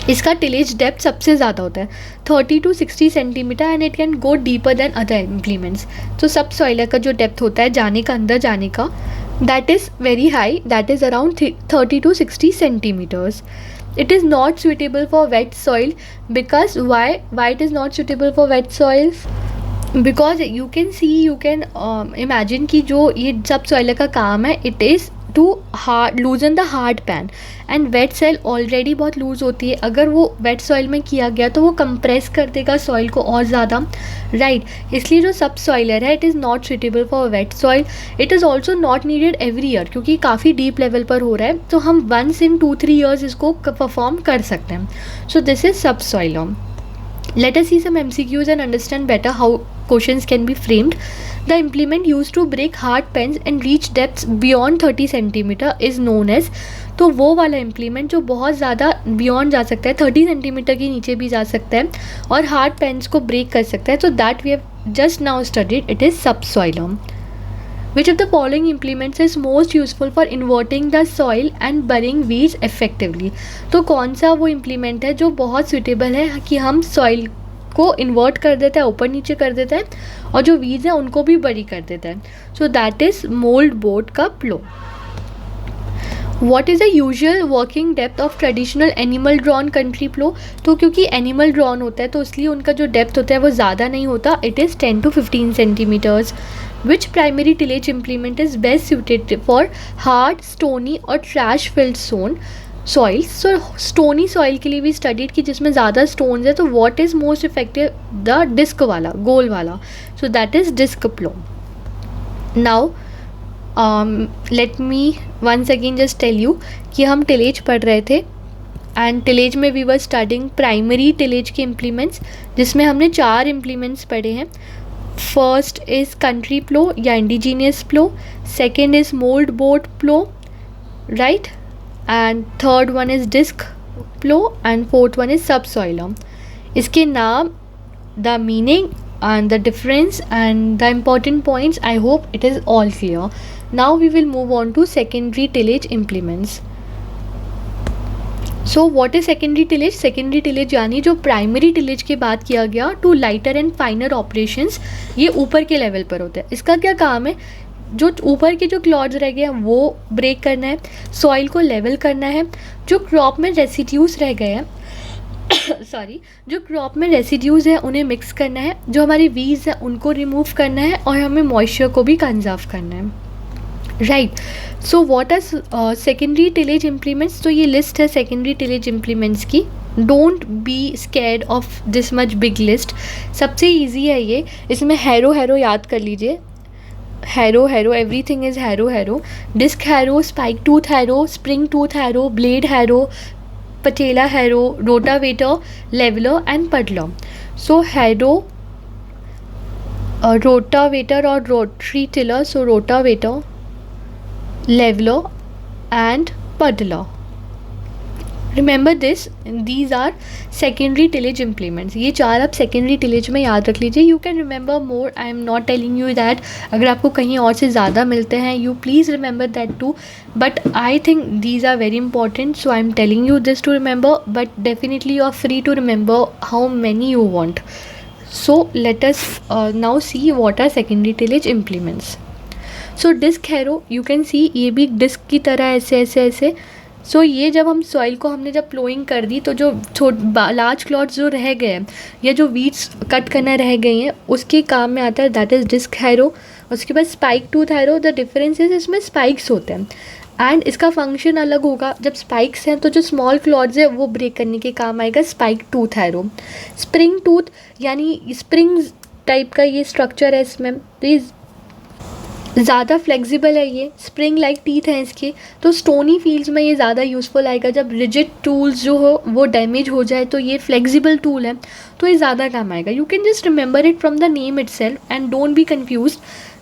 इसका टिलेज डेप्थ सबसे ज़्यादा होता है 30 to 60 centimetre and it can go deeper than other implements. तो सब सॉइलर का जो डेप्थ होता है जाने का, अंदर जाने का, that is very high, that is around 30 to 60 centimetres. It is not suitable for wet soil because why it is not suitable for wet soils? Because you can imagine कि जो ये सब सॉइलर का काम है, it is to loosen the hard pan and wet soil already बहुत लूज़ होती है. अगर वो wet soil में किया गया तो वो compress कर देगा सॉइल को और ज़्यादा, राइट. इसलिए जो सब सॉइलर है, it is not suitable for wet soil. It is also not needed every year क्योंकि काफ़ी डीप लेवल पर हो रहा है, तो हम once in 2-3 years इसको परफॉर्म कर सकते हैं. So this is subsoiler. Let us see some MCQs and understand better how questions can be framed. The implement used to break hard pans and reach depths beyond 30 centimetre is known as. तो वो वाला इम्प्लीमेंट जो बहुत ज़्यादा बियॉन्ड जा सकता है, 30 सेंटीमीटर के नीचे भी जा सकता है और हार्ड पेन्स को ब्रेक कर सकता है. तो that we have just now studied, it is subsoiler. Which of the following implements is most useful for inverting the soil and burying weeds effectively? तो कौन सा वो इम्प्लीमेंट है जो बहुत सुटेबल है कि हम सॉइल को इन्वर्ट कर देता है, ऊपर नीचे कर देता है और जो वीड्स हैं उनको भी बरी कर देता है. So that is mould board का plough. What is the usual working depth of traditional animal drawn country plough? तो क्योंकि एनिमल ड्रॉन होता है तो इसलिए उनका जो डेप्थ होता है वो ज़्यादा नहीं होता. It is 10 to 15 centimetres. Which primary tillage implement is best suited for hard, stony और trash filled soils? So stony soil के लिए भी studied कि जिसमें ज़्यादा stones है, तो what is most effective? The disc वाला, गोल वाला. So that is disc plow. Now let me once again just tell you कि हम tillage पढ़ रहे थे एंड टिलेज में we were studying primary tillage के इम्प्लीमेंट्स, जिसमें हमने 4 इम्प्लीमेंट्स पढ़े हैं. फर्स्ट इज़ कंट्री प्लो या indigenous plough, second is mould board plough, right, and third one is disc plough and fourth one is subsoiler. इसके नाम, the meaning and the difference and the important points, I hope it is all clear. Now we will move on to secondary tillage implements. So what is secondary tillage? Secondary tillage यानी जो प्राइमरी टिलेज के बाद किया गया to lighter and finer operations, ये ऊपर के लेवल पर होता है. इसका क्या काम है? जो ऊपर के जो क्लॉड्स रह गए हैं वो ब्रेक करना है, सॉइल को लेवल करना है, जो क्रॉप में रेसिड्यूज़ रह गए हैं जो क्रॉप में रेसिड्यूज़ हैं उन्हें मिक्स करना है, जो हमारी वीड्स हैं उनको रिमूव करना है और हमें मॉइस्चर को भी कंजर्व करना है, right. So what are secondary tillage implements? तो ये लिस्ट है सेकेंडरी टिलेज इम्प्लीमेंट्स की. Don't be scared of this much big list. सबसे ईजी है ये. इसमें हैरो याद कर लीजिए. Harrow everything is harrow. Disc harrow, spike tooth harrow, spring tooth harrow, blade harrow, Patela harrow, rotavator, leveller and puddler. So harrow, rotavator और rotary tiller. So rotavator, leveler and puddler. Remember this, these are secondary tillage implements. ये 4 आप secondary tillage में याद रख लीजिए. You can remember more. I am not telling you that अगर आपको कहीं और से ज़्यादा मिलते हैं, you please remember that too. But I think these are very important, so I am telling you this to remember. But definitely you are free to remember how many you want. So let us now see what are secondary tillage implements. So disc harrow you can see, ये भी डिस्क की तरह ऐसे ऐसे ऐसे. सो ये जब हम सॉइल को हमने जब प्लोइंग कर दी तो जो लार्ज क्लॉट्स जो रह गए हैं या जो वीड्स कट करना रह गई हैं उसके काम में आता है, दैट इज़ डिस्क हैरो. उसके बाद spike tooth harrow, the difference is इसमें स्पाइक्स होते हैं एंड इसका फंक्शन अलग होगा. जब स्पाइक्स हैं तो जो स्मॉल क्लॉट्स है वो ब्रेक करने के काम आएगा spike tooth harrow. Spring tooth यानी स्प्रिंग टाइप का ये स्ट्रक्चर है इसमें, तो ये ज़्यादा फ्लेक्सिबल है, ये स्प्रिंग लाइक टीथ हैं इसके, तो स्टोनी फील्ड्स में ये ज़्यादा यूज़फुल आएगा. जब रिजिड टूल्स जो हो वो डैमेज हो जाए तो ये फ्लेक्सिबल टूल है तो ये ज़्यादा काम आएगा. You can just remember it from the name itself and don't be confuse.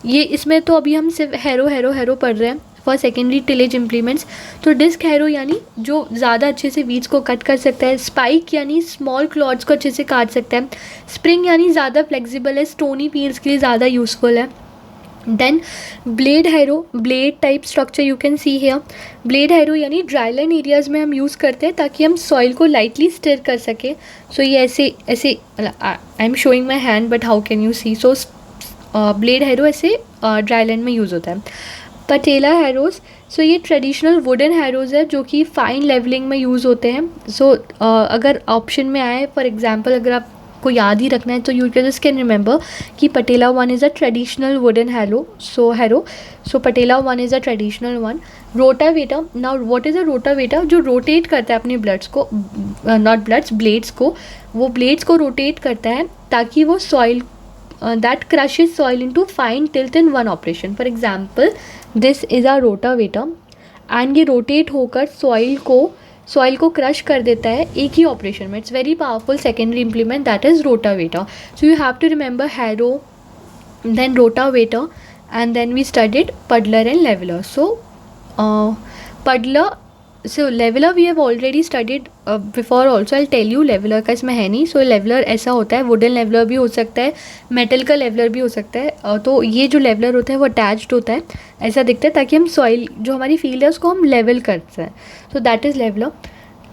ये इसमें तो अभी हम सिर्फ हैरो हैरो हैरो पढ़ रहे हैं फॉर सेकेंडरी टिलेज इम्प्लीमेंट्स. तो डिस्क हैरो यानी जो ज़्यादा अच्छे से वीड्स को कट कर सकता है, स्पाइक यानी स्मॉल क्लॉट्स को अच्छे से काट सकता है, स्प्रिंग यानी ज़्यादा फ्लेक्सिबल है, स्टोनी फील्ड्स के लिए ज़्यादा यूज़फुल है. Then blade harrow, blade type structure you can see here. Blade harrow यानी ड्राईलैंड एरियाज़ में हम यूज़ करते हैं ताकि हम सॉइल को लाइटली स्टिर कर सकें. सो ये ऐसे ऐसे, I am showing my hand but how can you see. So blade harrow ऐसे ड्राईलैंड में यूज़ होता है. पटेला हैरोज़, सो ये ट्रेडिशनल वुडन हैरोज़ है जो कि फाइन लेवलिंग में यूज़ होते हैं. सो अगर ऑप्शन में आए फॉर एग्जांपल, अगर आपको याद ही रखना है तो यू जस्ट कैन रिमेंबर कि Patela one is a traditional wooden harrow. So Patela one is a traditional one. Rotavator, now what is a rotavator? जो रोटेट करता है अपने ब्लड्स को, नॉट ब्लड्स, ब्लेड्स को, वो ब्लेड्स को रोटेट करता है ताकि वो soil that crushes soil into fine tilth in one operation. For example, this is a rotavator and ये rotate होकर soil को crush कर देता है एक ही operation में. It's very powerful secondary implement, that is rotavator. So you have to remember harrow, then rotavator, and then we studied puddler and leveler. So puddler, so leveler we have already studied before also. I'll tell you leveler का इसमें है नहीं. So leveler ऐसा होता है, wooden leveler भी हो सकता है, metal का leveler भी हो सकता है. तो ये जो leveler होता है वो attached होता है, ऐसा दिखता है ताकि हम soil जो हमारी field है उसको हम level करते हैं. So that is leveler.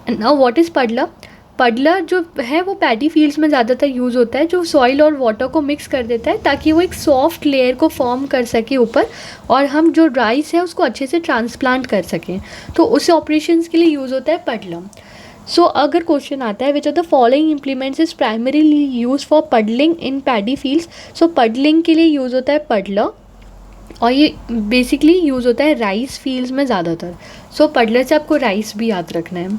And now what is puddler? पडलर जो है वो पैडी फील्ड्स में ज़्यादातर यूज़ होता है, जो सॉइल और वाटर को मिक्स कर देता है ताकि वो एक सॉफ्ट लेयर को फॉर्म कर सके ऊपर, और हम जो राइस है उसको अच्छे से ट्रांसप्लांट कर सकें. तो उस ऑपरेशंस के लिए यूज़ होता है पडलर. सो अगर क्वेश्चन आता है विच of the following implements is primarily use for puddling in paddy fields. So puddling के लिए यूज़ होता है पडलर, और ये बेसिकली यूज़ होता है राइस फील्ड्स में ज़्यादातर. सो पडलर से आपको राइस भी याद रखना है.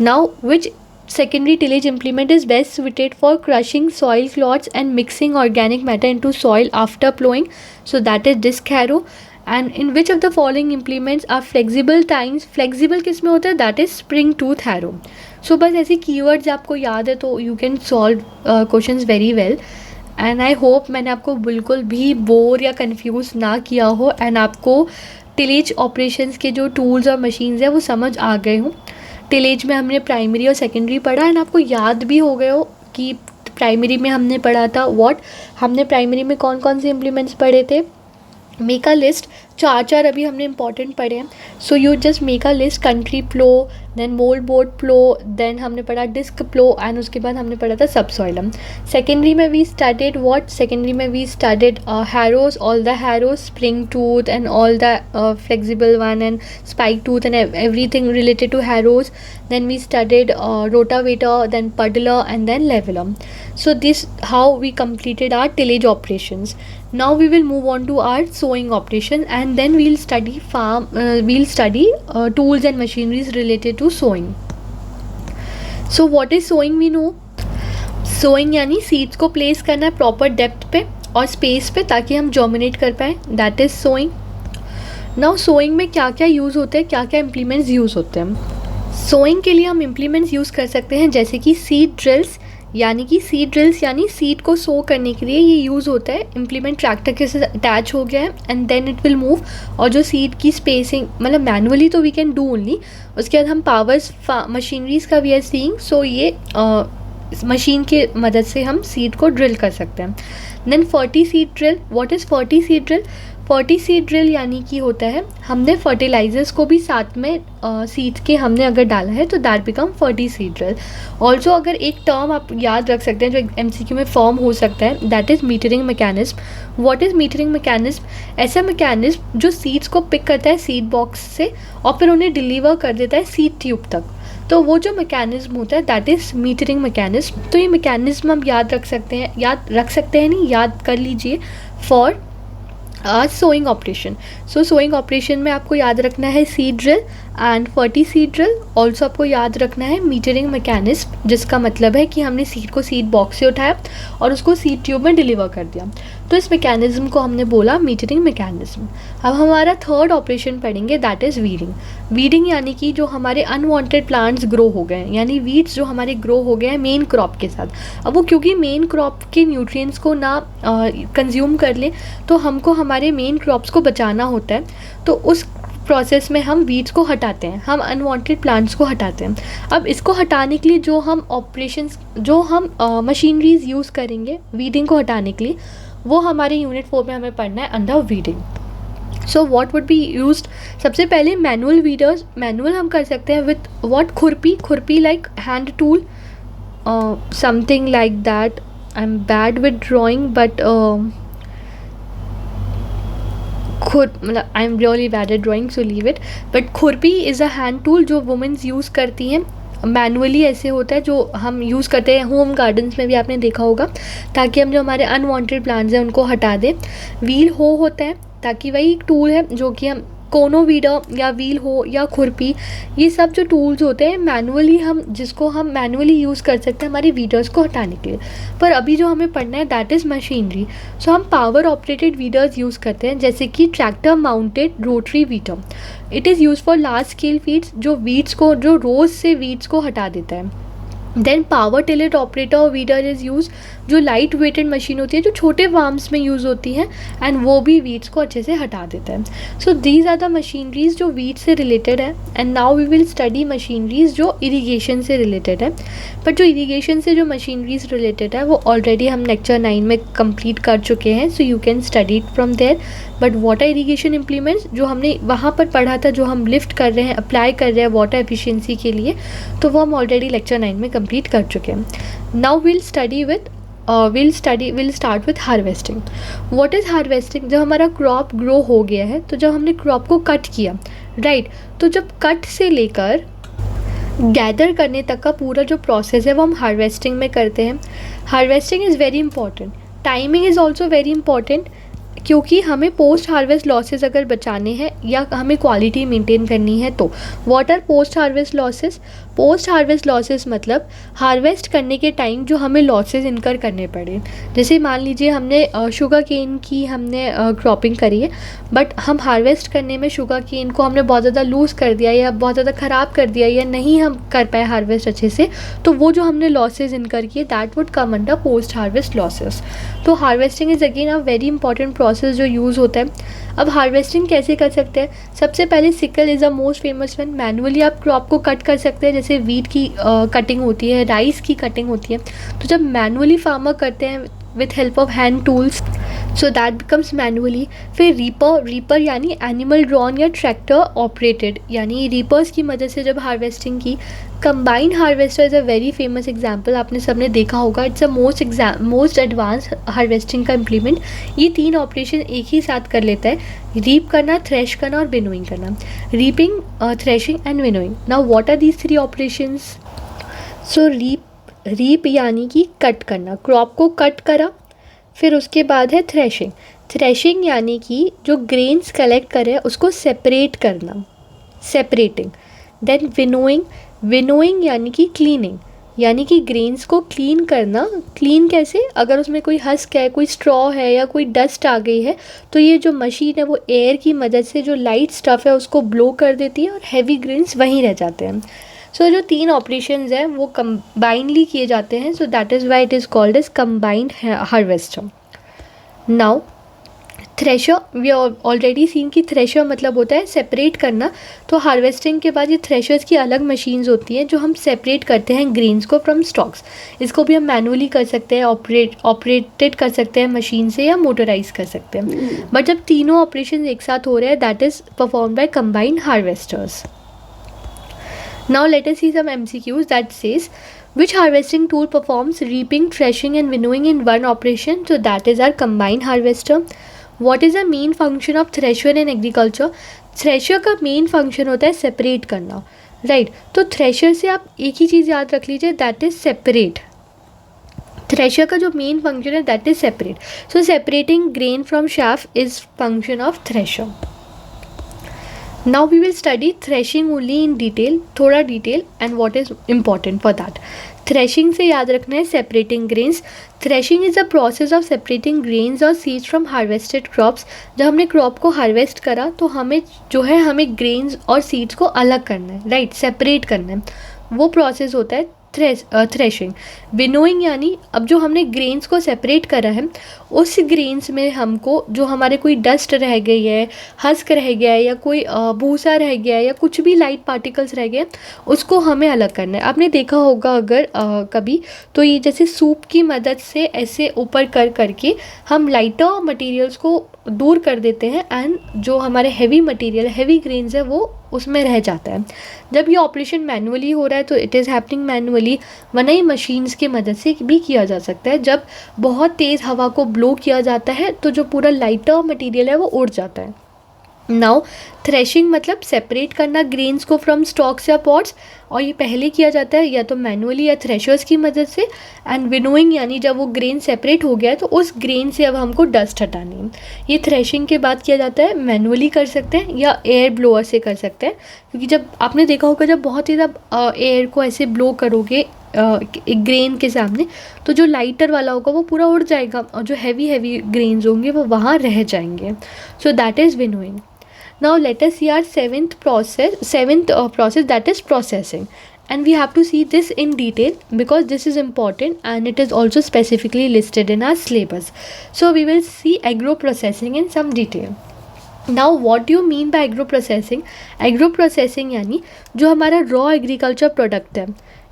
Now which secondary tillage implement is best suited for crushing soil clots and mixing organic matter into soil after plowing? So that is disc harrow. And in which of the following implements are flexible tines? Flexible किस में होता है? That is spring tooth harrow. So बस ऐसे keywords आपको याद है तो you can solve questions very well. And I hope मैंने आपको बिल्कुल भी बोर या कंफ्यूज ना किया हो एंड आपको टिलेज ऑपरेशंस के जो टूल्स और मशीन्स हैं वो समझ आ गए हों. टिलेज में हमने प्राइमरी और सेकेंडरी पढ़ा एंड आपको याद भी हो गए हो कि प्राइमरी में हमने पढ़ा था हमने प्राइमरी में कौन कौन से इम्प्लीमेंट्स पढ़े थे. मेक अ लिस्ट, चार अभी हमने इंपॉर्टेंट पढ़े हैं. So you just make a list. Country plough, then mould board plough, then हमने पढ़ा डिस्क प्लो एंड उसके बाद हमने पढ़ा था सबसॉइलम. सेकेंडरी में वी स्टार्टेड सेकेंडरी में we started harrows, all the harrows, spring tooth and all the flexible one and spike tooth and everything related to harrows. Then we studied rotavator, then puddler and then leveler. So this how we completed our tillage operations. Now we will move on to our sowing operation and then we'll study tools and machineries related to sowing. So what is sowing? We know sowing यानी seeds को place करना है proper depth पे और space पे ताकि हम germinate कर पाएँ. That is sowing. Now sowing में क्या क्या यूज़ होते हैं, क्या क्या implements यूज़ होते हैं. सोइंग के लिए हम इम्प्लीमेंट्स यूज़ कर सकते हैं जैसे कि सीड ड्रिल्स यानी सीड को सो करने के लिए ये यूज़ होता है. इम्प्लीमेंट ट्रैक्टर के साथ अटैच हो गया है and then it will move, और जो सीड की स्पेसिंग मतलब मैनुअली तो वी कैन डू ओनली, उसके बाद हम पावर्स मशीनरीज का वी आर सीइंग. सो ये मशीन के मदद से हम सीड को ड्रिल कर सकते हैं. Then 40 seed drill. What is 40 seed drill? 40 seed drill यानी कि होता है हमने फर्टिलाइजर्स को भी साथ में सीड्स के हमने अगर डाला है तो that become 40 seed drill. Also अगर एक टर्म आप याद रख सकते हैं जो MCQ में फॉर्म हो सकता है, that is metering mechanism. What is metering mechanism? ऐसा मैकेनिज्म जो सीड्स को पिक करता है सीड बॉक्स से और फिर उन्हें डिलीवर कर देता है सीड ट्यूब तक। तो वो जो मैकेनिज्म होता है दैट इज़ मीटरिंग मैकेनिज्म। तो ये मैकेनिज्म हम याद रख सकते हैं, याद कर लीजिए for sowing operation. So sowing operation में आपको याद रखना है seed drill and 40 seed drill. Also आपको याद रखना है मीटरिंग मैकेनिज्म, जिसका मतलब है कि हमने सीड को सीड बॉक्स से उठाया और उसको सीड ट्यूब में डिलीवर कर दिया। तो इस मैकेनिज्म को हमने बोला मीटरिंग मैकेनिज्म। अब हमारा थर्ड ऑपरेशन पढ़ेंगे दैट इज़ वीडिंग। वीडिंग यानी कि जो हमारे अनवांटेड प्लांट्स ग्रो हो गए हैं, यानी वीड्स जो हमारे ग्रो हो गए हैं मेन क्रॉप के साथ। अब वो क्योंकि मेन क्रॉप के न्यूट्रिएंट्स को ना कंज्यूम कर ले तो हमको हमारे मेन क्रॉप्स को बचाना होता है। तो उस प्रोसेस में हम वीड्स को हटाते हैं, हम अनवांटेड प्लांट्स को हटाते हैं। अब इसको हटाने के लिए जो हम मशीनरीज यूज़ करेंगे वीडिंग को हटाने के लिए, वो हमारे यूनिट 4 में हमें पढ़ना है under weeding. So what would be used? सबसे पहले मैनुअल वीडर्स। मैनुअल हम कर सकते हैं विथ व्हाट? खुरपी like hand tool, something like that. I am bad with drawing but I am really bad at drawing, so leave it. But खुरपी इज़ अ हैंड टूल जो वुमेन्स यूज़ करती हैं। मैनुअली ऐसे होता है जो हम यूज़ करते हैं होम गार्डन्स में भी आपने देखा होगा, ताकि हम जो हमारे अनवांटेड प्लांट्स हैं उनको हटा दें। व्हील हो होता है, ताकि वही एक टूल है जो कि हम कोनो वीडर या व्हील हो या खुरपी, ये सब जो टूल्स होते हैं मैनुअली जिसको हम मैनुअली यूज़ कर सकते हैं हमारे वीडर्स को हटाने के लिए। पर अभी जो हमें पढ़ना है दैट इज़ मशीनरी। सो हम पावर ऑपरेटेड वीडर्स यूज़ करते हैं, जैसे कि tractor mounted rotary weeder. It is use for large scale weeds, जो रोज़ से वीड्स को हटा देता है। Then power tiller operator weeder is use, जो लाइट वेटेड मशीन होती है जो छोटे फार्म्स में यूज़ होती हैं एंड वो भी वीड्स को अच्छे से हटा देता है। So these are the machineries जो वीड से रिलेटेड है। And now we will study machineries जो इरीगेशन से रिलेटेड है। बट जो इरीगेशन से जो मशीनरीज रिलेटेड है वो ऑलरेडी हम लेक्चर 9 में कंप्लीट कर चुके हैं, so you can study it from there. But water irrigation implements जो हमने वहाँ पर पढ़ा था, जो हम लिफ्ट कर रहे हैं, अप्लाई कर रहे हैं वाटर एफिशिएंसी के लिए, तो वो हम ऑलरेडी लेक्चर 9 में कंप्लीट कर चुके हैं। Now will start with harvesting. What is harvesting? जब हमारा क्रॉप ग्रो हो गया है, तो जब हमने क्रॉप को कट किया, राइट, तो जब कट से लेकर गैदर करने तक का पूरा जो प्रोसेस है वो हम हार्वेस्टिंग में करते हैं। Harvesting is very important. Timing is also very important, क्योंकि हमें पोस्ट हार्वेस्ट लॉसेस अगर बचाने हैं या हमें क्वालिटी मेंटेन करनी है तो। What R post harvest losses? Post harvest losses मतलब हार्वेस्ट करने के टाइम जो हमें लॉसेस इनकर करने पड़े। जैसे मान लीजिए हमने शुगर केन की हमने क्रॉपिंग करी है, बट हम हार्वेस्ट करने में शुगर केन को हमने बहुत ज़्यादा लूज़ कर दिया या बहुत ज़्यादा ख़राब कर दिया या नहीं हम कर पाए हार्वेस्ट अच्छे से, तो वो जो हमने लॉसेस इनकर किए that would come under post harvest losses. तो harvesting is again a very important process जो यूज़ होता है। अब हार्वेस्टिंग कैसे कर सकते हैं? सबसे पहले sickle is a most famous one. Manually आप क्रॉप को कट कर सकते हैं, जैसे वीट की कटिंग होती है, राइस की कटिंग होती है। तो जब मैनुअली फार्मर करते हैं with help of hand tools, so that becomes manually. फिर रीपर यानी एनिमल ड्रॉन या ट्रैक्टर ऑपरेटेड, यानी रीपर्स की मदद से जब हार्वेस्टिंग की। Combined harvester is a very famous example, आपने सबने देखा होगा। It's a most advance harvesting का इम्प्लीमेंट। ये 3 ऑपरेशन एक ही साथ कर लेता है, रीप करना, थ्रेश करना और विनोइंग करना। Reaping, threshing and winnowing. Now what are these 3 operations? So reap यानी कि कट करना, क्रॉप को कट करा। फिर उसके बाद है थ्रेशिंग यानी कि जो ग्रेन्स कलेक्ट करे उसको सेपरेट करना, सेपरेटिंग। देन विनोइंग यानी कि क्लीनिंग, यानी कि ग्रेन्स को क्लीन करना। क्लीन कैसे? अगर उसमें कोई हस्क है, कोई स्ट्रॉ है या कोई डस्ट आ गई है, तो ये जो मशीन है वो एयर की मदद से जो लाइट स्टफ़ है उसको ब्लो कर देती है और हैवी ग्रेन्स वहीं रह जाते हैं। सो जो 3 ऑपरेशंस हैं वो कंबाइनली किए जाते हैं, so that is why it is called as combined harvester. Now thresher, we already seen कि थ्रेशर मतलब होता है सेपरेट करना। तो हार्वेस्टिंग के बाद ये थ्रेशर्स की अलग मशीन्स होती हैं जो हम सेपरेट करते हैं ग्रेन्स को फ्रॉम स्टॉक्स। इसको भी हम मैनुअली कर सकते हैं, ऑपरेटेड कर सकते हैं मशीन से, या मोटराइज कर सकते हैं। बट जब तीनों ऑपरेशन एक साथ हो रहे हैं, that is perform by combined harvesters. Now let us see some MCQs that says which harvesting tool performs reaping, threshing and winnowing in one operation? So that is our combine harvester. What is the main function of thresher in agriculture? Thresher का मेन फंक्शन होता है सेपरेट करना, राइट। तो थ्रेशर से आप एक ही चीज़ याद रख लीजिए, दैट इज़ सेपरेट। थ्रेशर का जो मेन फंक्शन है that is separate. So separating grain from chaff is function of thresher. Now we will study threshing only in detail, थोड़ा detail, and what is important for that. Threshing से याद रखना है separating grains. Threshing is the process of separating grains or seeds from harvested crops. जब हमने क्रॉप को हार्वेस्ट करा तो हमें जो है हमें ग्रेन्स और सीड्स को अलग करना है, राइट, सेपरेट करना है, वो प्रोसेस होता है थ्रेशिंग। विनोइंग यानी अब जो हमने ग्रेन्स को सेपरेट करा है उस ग्रेन्स में हमको जो हमारे कोई डस्ट रह गई है, हस्क रह गया है, या कोई भूसा रह गया है, या कुछ भी लाइट पार्टिकल्स रह गए, उसको हमें अलग करना है। आपने देखा होगा अगर कभी, तो ये जैसे सूप की मदद से ऐसे ऊपर कर करके हम लाइटर मटेरियल्स को दूर कर देते हैं, एंड जो हमारे हैवी मटेरियल, हैवी ग्रेन्स है, वो उसमें रह जाता है। जब ये ऑपरेशन मैनुअली हो रहा है तो इट इज़ हैपनिंग मैनुअली, वरना ही मशीन्स की मदद से भी किया जा सकता है। जब बहुत तेज़ हवा को ब्लो किया जाता है तो जो पूरा लाइटर मटेरियल है वो उड़ जाता है। नाउ थ्रेशिंग मतलब सेपरेट करना ग्रेन्स को फ्रॉम स्टॉक्स या पॉट्स, और ये पहले किया जाता है या तो मैनुअली या थ्रेशर्स की मदद से। एंड विनोइंग यानी जब वो ग्रेन सेपरेट हो गया है तो उस ग्रेन से अब हमको डस्ट हटानी है। ये थ्रेशिंग के बाद किया जाता है, मैनुअली कर सकते हैं या एयर ब्लोअर से कर सकते हैं, क्योंकि जब आपने देखा होगा जब बहुत ही जब एयर को ऐसे ब्लो करोगे एक ग्रेन के सामने, तो जो लाइटर वाला होगा वो पूरा उड़ जाएगा और जो हैवी ग्रेन्स होंगे वो वहाँ रह जाएंगे। सो that is winnowing. Now let us see our seventh process that is processing, and we have to see this in detail because this is important and it is also specifically listed in our syllabus. So we will see agro processing in some detail. Now what do you mean by agro processing? Agro processing यानी जो हमारा रॉ एग्रीकल्चर प्रोडक्ट है,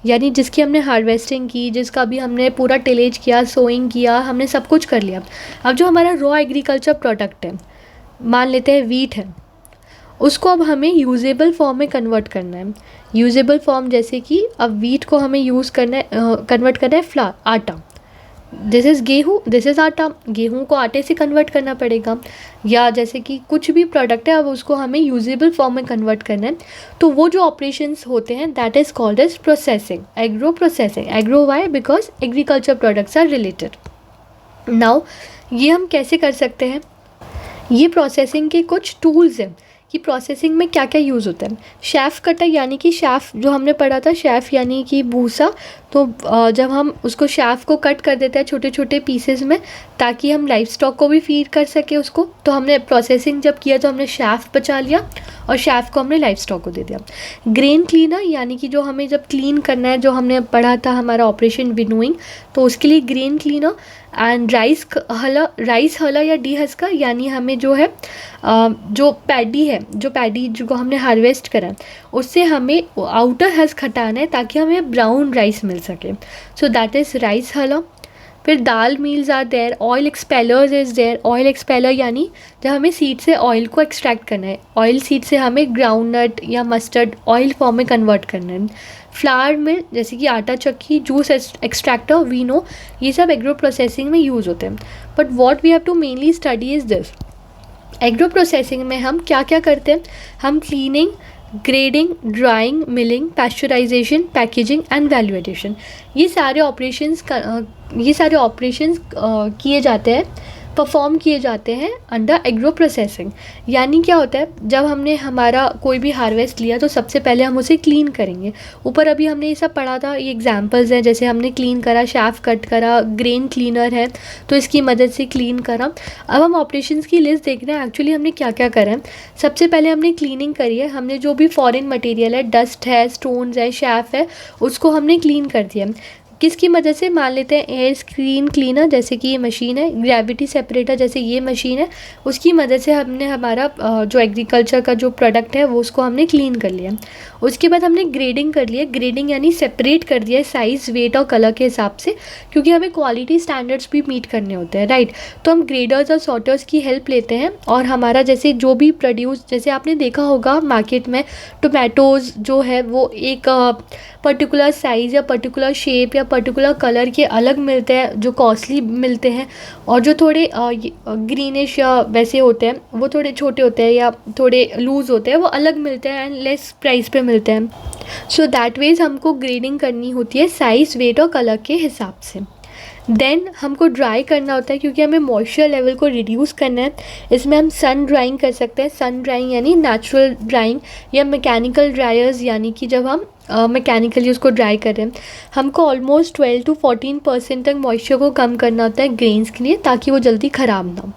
यानी जिसकी हमने हार्वेस्टिंग की, जिसका भी हमने पूरा टिलेज किया, सोइंग किया, हमने सब कुछ कर लिया। अब जो हमारा रॉ एग्रीकल्चर प्रोडक्ट है, मान लेते हैं वीट है, उसको अब हमें यूजेबल फॉर्म में कन्वर्ट करना है। यूजेबल फॉर्म जैसे कि अब वीट को हमें यूज़ करना है, कन्वर्ट करना है फ्लावर, आटा। दिस इज़ गेहूँ, दिस इज़ आटा, गेहूँ को आटे से कन्वर्ट करना पड़ेगा। या जैसे कि कुछ भी प्रोडक्ट है, अब उसको हमें यूजेबल फॉर्म में कन्वर्ट करना है, तो वो जो ऑपरेशंस होते हैं that is called as processing, agro processing. Agro why? Because agriculture products are related. Now ये हम कैसे कर सकते हैं? ये प्रोसेसिंग के कुछ टूल्स हैं कि प्रोसेसिंग में क्या क्या यूज़ होता है। शैफ कटर यानी कि शैफ जो हमने पढ़ा था, शैफ यानी कि भूसा, तो जब हम उसको शैफ को कट कर देते हैं छोटे छोटे पीसेस में ताकि हम लाइफ स्टॉक को भी फीड कर सके उसको, तो हमने प्रोसेसिंग जब किया तो हमने शैफ बचा लिया और शैफ को हमने लाइफ स्टॉक को दे दिया। ग्रेन क्लीनर यानी कि जो हमें जब क्लीन करना है, जो हमने पढ़ा था हमारा ऑपरेशन विनोइंग, तो उसके लिए ग्रेन क्लीनर। एंड राइस हला या डी हस्कर यानी हमें जो है जो पैडी है, जो पैडी जो हमने हार्वेस्ट करा उससे हमें आउटर हस्क हटाना है ताकि हमें ब्राउन राइस मिल सके। सो दैट इज़ राइस हला। फिर dal mills are there, oil expellers is there. Oil expeller यानी जब हमें सीड से ऑयल को एक्सट्रैक्ट करना है, ऑयल सीड से हमें ग्राउंडनट या मस्टर्ड ऑयल फॉर्म में कन्वर्ट करना है। फ्लावर मिल जैसे कि आटा चक्की, जूस एक्सट्रैक्टर, वीनो, ये सब एग्रो प्रोसेसिंग में यूज़ होते हैं। But what we have to mainly study is this. Agro processing में हम क्या क्या करते हैं? हम cleaning, grading, drying, milling, pasteurisation, packaging and value addition, ये सारे ऑपरेशंस किए जाते हैं, परफॉर्म किए जाते हैं अंडर एग्रो प्रोसेसिंग। यानी क्या होता है, जब हमने हमारा कोई भी हार्वेस्ट लिया तो सबसे पहले हम उसे क्लीन करेंगे। ऊपर अभी हमने ये सब पढ़ा था, ये एग्जांपल्स हैं, जैसे हमने क्लीन करा, शैफ कट करा, ग्रेन क्लीनर है तो इसकी मदद से क्लीन करा। अब हम ऑपरेशंस की लिस्ट देख रहे हैं, एक्चुअली हमने क्या क्या करा है। सबसे पहले हमने क्लीनिंग करी है, हमने जो भी फॉरेन मटेरियल है, डस्ट है, स्टोन्स है, शैफ है, उसको हमने क्लीन कर दिया। किसकी मदद से, मान लेते हैं एयर स्क्रीन क्लीनर जैसे कि ये मशीन है, ग्रेविटी सेपरेटर जैसे ये मशीन है, उसकी मदद से हमने हमारा जो एग्रीकल्चर का जो प्रोडक्ट है वो उसको हमने क्लीन कर लिया। उसके बाद हमने ग्रेडिंग कर लिया, ग्रेडिंग यानी सेपरेट कर दिया साइज़, वेट और कलर के हिसाब से, क्योंकि हमें क्वालिटी स्टैंडर्ड्स भी मीट करने होते हैं, राइट। तो हम ग्रेडर्स और सॉर्टर्स की हेल्प लेते हैं और हमारा जैसे जो भी प्रोड्यूस, जैसे आपने देखा होगा मार्केट में टोमेटोज़ जो है वो एक पर्टिकुलर साइज़ या पर्टिकुलर शेप या पर्टिकुलर कलर के अलग मिलते हैं, जो कॉस्टली मिलते हैं, और जो थोड़े ग्रीनिश या वैसे होते हैं वो थोड़े छोटे होते हैं या थोड़े लूज़ होते हैं, वो अलग मिलते हैं एंड लेस प्राइस पे मिलते हैं। सो दैट वेज हमको ग्रेडिंग करनी होती है साइज़, वेट और कलर के हिसाब से। देन हमको ड्राई करना होता है, क्योंकि हमें मॉइस्चर लेवल को रिड्यूस करना है। इसमें हम सन ड्राइंग कर सकते हैं, सन ड्राइंग यानी नेचुरल ड्राइंग, या मैकेनिकल ड्रायर्स यानी कि जब हम मैकेनिकली उसको ड्राई कर रहे हैं। हमको ऑलमोस्ट 12 to 14% तक मॉइस्चर को कम करना होता है ग्रेन्स के लिए, ताकि वो जल्दी ख़राब ना हो।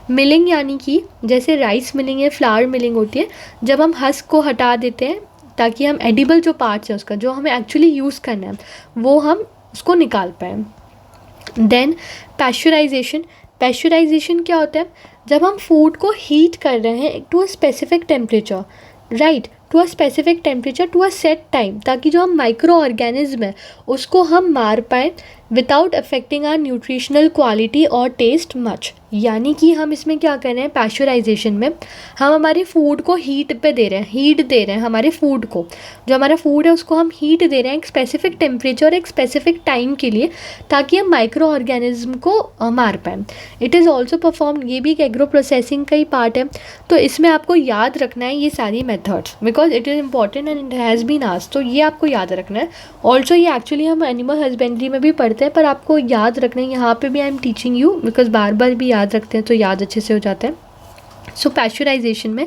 मिलिंग यानी कि जैसे राइस मिलिंग या फ्लावर मिलिंग होती है, जब हम हस्क को हटा देते हैं ताकि हम एडिबल जो पार्ट्स हैं उसका, जो हमें एक्चुअली यूज़ करना है, वो हम उसको निकाल पाएँ। देन पैस्चराइजेशन, पैस्चराइजेशन क्या होता है, जब हम फूड को हीट कर रहे हैं to a specific temperature, right, to a specific temperature to a set time, ताकि जो हम माइक्रो ऑर्गेनिज्म है उसको हम मार पाएँ without affecting are nutritional quality और टेस्ट मच। यानी कि हम इसमें क्या कर रहे हैं, पैस्चराइजेशन में हम हमारे फूड को हीट पे दे रहे हैं, हीट दे रहे हैं हमारे फूड को, जो हमारा फूड है उसको हम हीट दे रहे हैं एक स्पेसिफिक टेम्परेचर, एक स्पेसिफिक टाइम के लिए, ताकि हम माइक्रो ऑर्गेनिज्म को मार पाएँ। इट इज़ ऑल्सो परफॉर्म, ये भी एक एग्रो प्रोसेसिंग का ही पार्ट है। तो इसमें आपको याद रखना है ये सारी methods, because it is important and it has been asked, तो ये आपको याद रखना है। ऑल्सो ये एक्चुअली हम एनिमल हस्बेंड्री में भी पढ़ते हैं, पर आपको याद रखना है, यहाँ पे भी I am teaching you, because बार बार भी याद रखते हैं तो याद अच्छे से हो जाता है। सो पैस्चराइजेशन में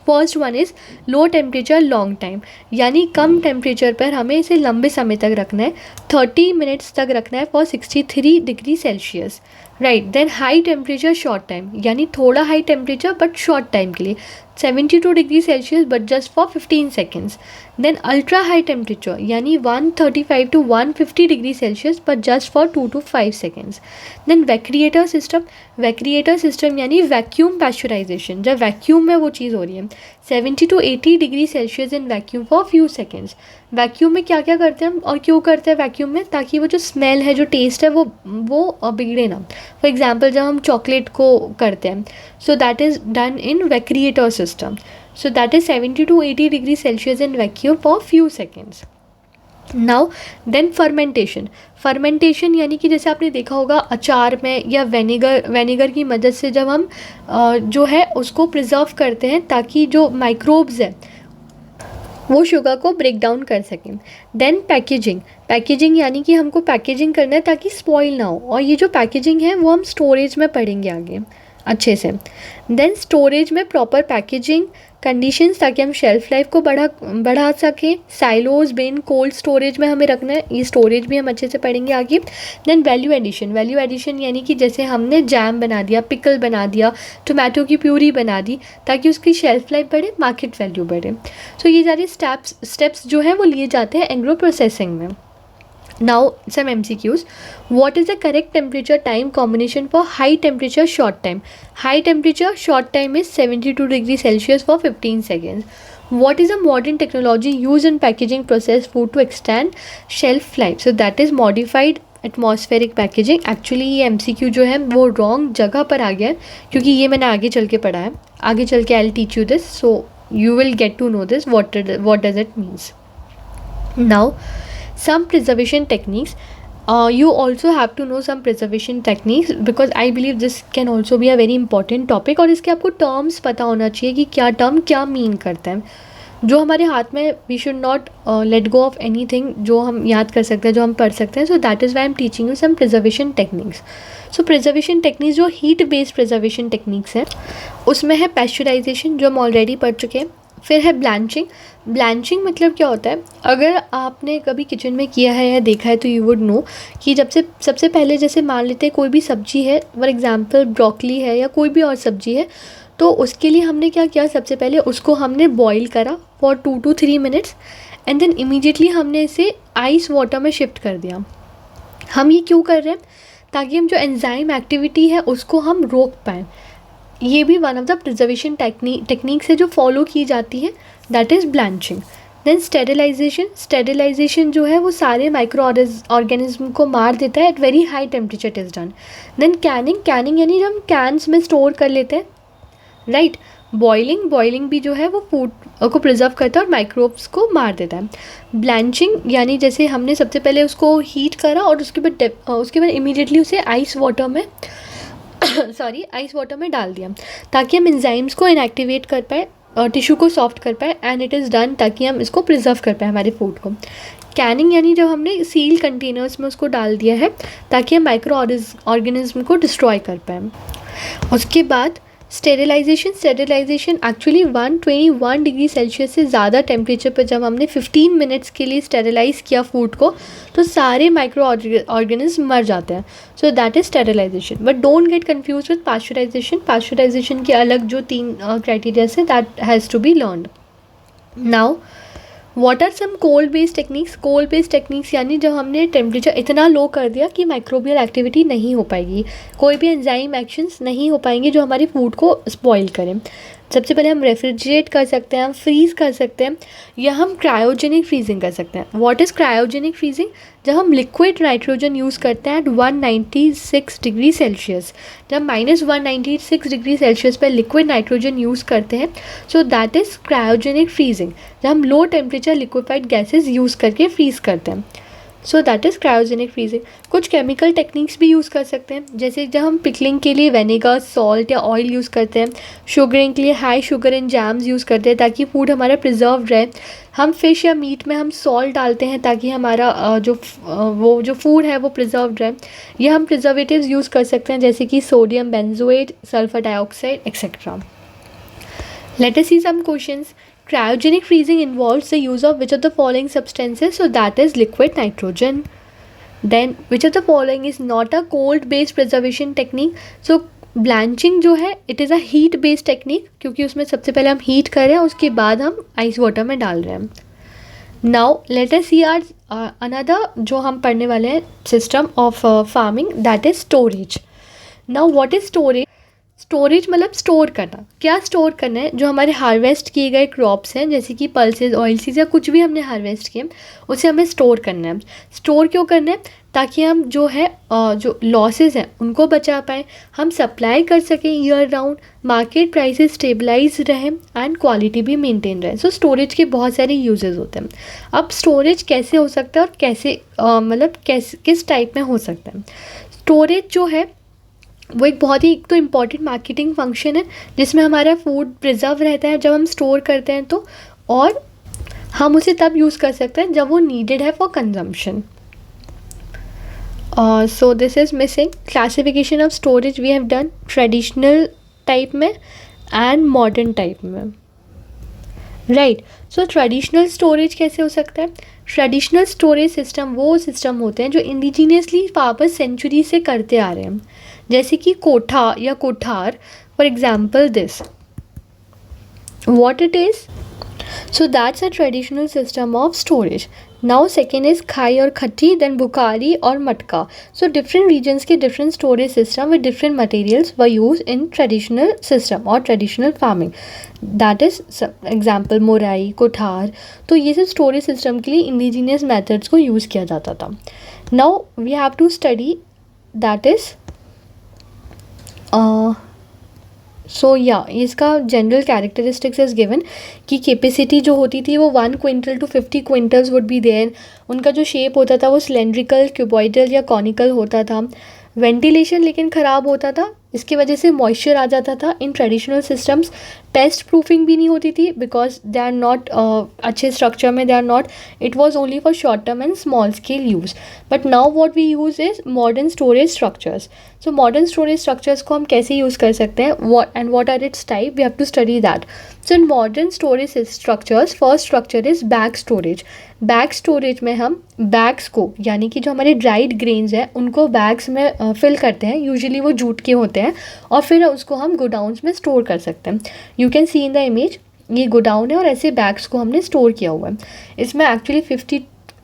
first one is low temperature long time, यानी कम टेम्परेचर पर हमें इसे लंबे समय तक रखना है, 30 मिनट्स तक रखना है for 63 degree Celsius, right. Then high temperature short time, यानी थोड़ा high temperature but short time के लिए, 72 degree Celsius but just for 15 seconds. Then ultra high temperature, यानी 135 to 150 degree Celsius but just for 2 to 5 seconds. Then vacreator system, vacreator system यानी वैक्यूम पैस्चराइजेशन, जब वैक्यूम में वो चीज़ हो रही है, 70 to 80 degree Celsius in vacuum for few seconds. Vacuum में क्या क्या करते हैं हम और क्यों करते हैं वैक्यूम में, ताकि वो जो स्मेल है, जो टेस्ट है, वो बिगड़े ना। फॉर एग्जांपल जब हम चॉकलेट को करते हैं, so that is done in vacreator system, so that is 70 to 80 degree Celsius in vacuum for few seconds. Now then fermentation, fermentation यानी कि जैसे आपने देखा होगा अचार में या वेनेगर की मदद से जब हम जो है उसको प्रिजर्व करते हैं, ताकि जो माइक्रोब्स है वो शुगर को ब्रेक डाउन कर सकें। देन पैकेजिंग, पैकेजिंग यानी कि हमको पैकेजिंग करना है ताकि स्पॉइल ना हो, और ये जो पैकेजिंग है वो हम स्टोरेज में पढ़ेंगे आगे अच्छे से। देन स्टोरेज में प्रॉपर पैकेजिंग कंडीशंस, ताकि हम शेल्फ लाइफ को बढ़ा सकें। साइलोज बिन कोल्ड स्टोरेज में हमें रखना है, ये स्टोरेज भी हम अच्छे से पढ़ेंगे आगे। Then value addition, value addition यानी कि जैसे हमने जैम बना दिया, पिकल बना दिया, टोमेटो की प्यूरी बना दी, ताकि उसकी शेल्फ लाइफ बढ़े, मार्केट वैल्यू बढ़े। सो ये सारे स्टेप्स जो हैं वो लिए जाते हैं एग्रो प्रोसेसिंग में। Now some MCQs. What is the correct temperature time combination for high temperature short time? High temperature short time is 72 degrees Celsius for 15 seconds. What is a modern technology used in packaging processed food to extend shelf life? So that is modified atmospheric packaging. Actually ये MCQ जो है वो रॉन्ग जगह पर आ गया है, क्योंकि ये मैंने आगे चल के पढ़ा है, आगे चल के I will teach you this, so you will get to know this what does it means. Now some preservation techniques, you also have to know some preservation techniques, because I believe this can also be a very important topic, और इसके आपको terms पता होना चाहिए कि क्या term क्या mean करते हैं, जो हमारे हाथ में we should not let go of anything जो हम याद कर सकते हैं, जो हम पढ़ सकते हैं. So that is why I am teaching you some preservation techniques. So preservation techniques जो heat based preservation techniques हैं, उसमें है pasteurization जो हम ऑलरेडी पढ़ चुके हैं. फिर है ब्लैंचिंग. ब्लैंचिंग मतलब क्या होता है, अगर आपने कभी किचन में किया है या देखा है तो यू वुड नो कि जब से सबसे पहले जैसे मान लेते हैं कोई भी सब्जी है, फॉर एग्जांपल ब्रोकली है या कोई भी और सब्जी है, तो उसके लिए हमने क्या किया, सबसे पहले उसको हमने बॉईल करा for 2 to 3 minutes and then immediately हमने इसे आइस वाटर में शिफ्ट कर दिया. हम ये क्यों कर रहे हैं? ताकि हम जो एंजाइम एक्टिविटी है उसको हम रोक पाएँ। ये भी one of the preservation technique से जो फॉलो की जाती है, that is blanching. Then sterilisation जो है वो सारे माइक्रो ऑर्गेनिज्म को मार देता है at very high temperature it is done. Then canning यानी जब हम कैंस में स्टोर कर लेते हैं, राइट। बॉइलिंग भी जो है वो फूड को प्रिजर्व करता है और माइक्रोब्स को मार देता है। ब्लैंचिंग यानी जैसे हमने सबसे पहले उसको हीट करा और उसके बाद इमीडिएटली उसे आइस वाटर में डाल दिया ताकि हम एंजाइम्स को इनएक्टिवेट कर पाए और टिश्यू को सॉफ्ट कर पाए, एंड इट इज़ डन ताकि हम इसको प्रिजर्व कर पाए हमारे फूड को। कैनिंग यानी जब हमने सील कंटेनर्स में उसको डाल दिया है ताकि हम माइक्रो ऑर्गेनिज्म को डिस्ट्रॉय कर पाएँ। उसके बाद स्टेरिलाइजेशन एक्चुअली 121 डिग्री सेल्सियस से ज़्यादा टेम्परेचर पर जब हमने 15 मिनट्स के लिए स्टेरिलाइज़ किया फूड को तो सारे माइक्रो ऑर्गेनिज्म मर जाते हैं। So that is sterilisation. But don't get confuse with pasteurisation के अलग जो 3 क्राइटेरिया है, that has to be learned. Now what are some cold based techniques यानी जब हमने टेम्परेचर इतना लो कर दिया कि माइक्रोबियल एक्टिविटी नहीं हो पाएगी, कोई भी एंजाइम एक्शंस नहीं हो पाएंगे जो हमारी फूड को स्पॉइल करें। सबसे पहले हम रेफ्रिजरेट कर सकते हैं, हम फ्रीज़ कर सकते हैं, या हम क्रायोजेनिक फ्रीजिंग कर सकते हैं। What is cryogenic freezing? जब हम लिक्विड नाइट्रोजन यूज़ करते हैं एट 196 डिग्री सेल्सियस, जब -196 डिग्री सेल्सियस पर लिक्विड नाइट्रोजन यूज़ करते हैं, so that is cryogenic freezing. जब हम low temperature liquefied gases use करके फ्रीज़ करते हैं, so that is cryogenic freezing. कुछ केमिकल टेक्निक्स भी यूज़ कर सकते हैं, जैसे जब हम पिकलिंग के लिए विनेगर, सॉल्ट या ऑयल यूज़ करते हैं, शुगरिंग के लिए high sugar in jams use करते हैं ताकि फूड हमारा प्रिजर्व रहे। हम फिश या मीट में हम सॉल्ट डालते हैं ताकि हमारा जो फूड है वो प्रिजर्व रहे। या हम प्रिजर्वेटिव्स यूज़ कर सकते हैं जैसे कि sodium benzoate, sulphur dioxide etcetera. Let us see some questions. Cryogenic freezing involves the use of which of the following substances? So that is liquid nitrogen. Then which of the following is not a cold based preservation technique? So blanching जो है it is a heat based technique क्योंकि उसमें सबसे पहले हम हीट कर रहे हैं, उसके बाद हम आइस वाटर में डाल रहे हैं। Now let us see our another जो हम पढ़ने वाले हैं system of farming, that is storage. Now what is storage? Storage मतलब स्टोर करना। क्या स्टोर करना है? जो हमारे हार्वेस्ट किए गए क्रॉप्स हैं जैसे कि पल्सेस, ऑयलसीज या कुछ भी हमने हार्वेस्ट किए उसे हमें स्टोर करना है। स्टोर क्यों करना है? ताकि हम जो है जो लॉसेस हैं उनको बचा पाएँ, हम सप्लाई कर सकें year round, market prices stabilise रहें एंड क्वालिटी भी मेंटेन रहे। सो स्टोरेज के बहुत सारे यूजेस होते हैं। अब स्टोरेज कैसे हो सकता है और कैसे किस टाइप में हो सकता है? स्टोरेज जो है वो एक बहुत ही एक तो इम्पॉर्टेंट मार्केटिंग फंक्शन है जिसमें हमारा फूड प्रिजर्व रहता है जब हम स्टोर करते हैं तो, और हम उसे तब यूज़ कर सकते हैं जब वो नीडेड है for consumption. So this is missing classification of storage we have done traditional type में एंड मॉडर्न टाइप में, राइट। सो ट्रेडिशनल स्टोरेज कैसे हो सकता है? ट्रेडिशनल स्टोरेज सिस्टम वो सिस्टम होते हैं जो इंडिजीनियसली वापस सेंचुरी से करते आ रहे हैं, जैसे कि कोठा या कोठार, for example this what it is. So that's a traditional system of storage. Now second is khai or khatti, then bukhari or matka. So different regions के different storage system with different materials were used in traditional system or traditional farming. That is example mori, कोठार। तो ये सब storage system के लिए indigenous methods को use किया जाता था। Now we have to study that is so या इसका जनरल कैरेक्टरिस्टिक्स इज़ गिवन कि कैपेसिटी जो होती थी वो 1 quintal to 50 quintals would be there. उनका जो शेप होता था वो सिलेंड्रिकल, क्यूबॉइडल या कॉनिकल होता था। वेंटिलेशन लेकिन ख़राब होता था, इसकी वजह से मॉइस्चर आ जाता था in traditional systems. Pest proofing भी नहीं होती थी बिकॉज दे आर नॉट अच्छे स्ट्रक्चर में, they are not, it was only for short term and small scale use. But now what we use is modern storage structures. So modern storage structures को हम कैसे यूज़ कर सकते हैं, what are its type, we have to study that. So in modern storage structures, first structure is bag storage. Bag storage में हम बैग्स को यानी कि जो हमारे ड्राइड ग्रेन्स हैं उनको बैग्स में फिल करते हैं, यूजुअली वो जूट के होते हैं, और फिर उसको हम गोडाउन्स में स्टोर कर सकते हैं। You can C in the image, ये गोडाउन है और ऐसे बैग्स को हमने स्टोर किया हुआ है। इसमें एक्चुअली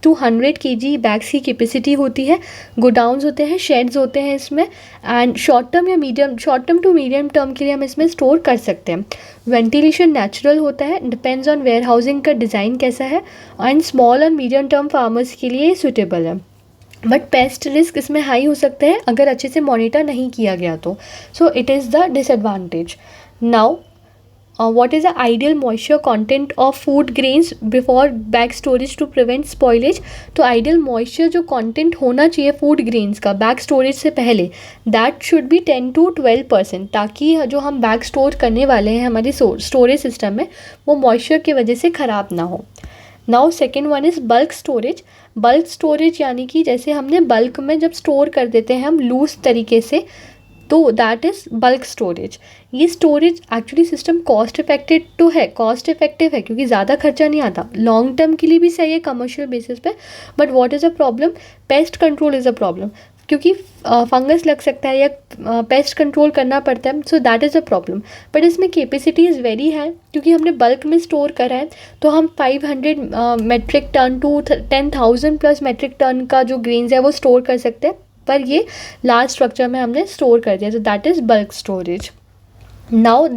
to 100 kg बैग्स की कैपेसिटी होती है। गोडाउन्स होते हैं, शेड्स होते हैं इसमें, and short term to medium term के लिए हम इसमें स्टोर कर सकते हैं। वेंटिलेशन नेचुरल होता है, डिपेंड्स ऑन वेयर हाउसिंग का डिज़ाइन कैसा है, एंड स्मॉल और मीडियम टर्म फार्मर्स के लिए सूटेबल है। बट पेस्ट रिस्क इसमें हाई हो सकते हैं अगर अच्छे से मॉनिटर नहीं किया गया तो। So it is the disadvantage. Now what is the ideal moisture content of food grains before bag storage to prevent spoilage? तो ideal moisture जो content होना चाहिए food grains का bag storage से पहले, that should be 10 to 12%, ताकि जो हम bag store करने वाले हैं हमारे storage system में वो moisture की वजह से ख़राब ना हो। Now second one is bulk storage. Bulk storage यानी कि जैसे हमने बल्क में जब स्टोर कर देते हैं हम लूज तरीके से, तो दैट इज़ बल्क स्टोरेज। ये storage actually system cost effective है क्योंकि ज़्यादा खर्चा नहीं आता, लॉन्ग टर्म के लिए भी सही है कमर्शियल बेसिस पे। But what is a problem? Pest control is a problem, क्योंकि फंगस लग सकता है या पेस्ट कंट्रोल करना पड़ता है, so that is a problem. But इसमें कैपेसिटी इज़ वेरी है, क्योंकि हमने बल्क में स्टोर करा है, तो हम 500 metric ton to 10,000 plus metric ton का जो ग्रेन्स है वो स्टोर कर सकते हैं, पर ये लार्ज स्ट्रक्चर में हमने स्टोर कर दिया, सो that is bulk storage. Now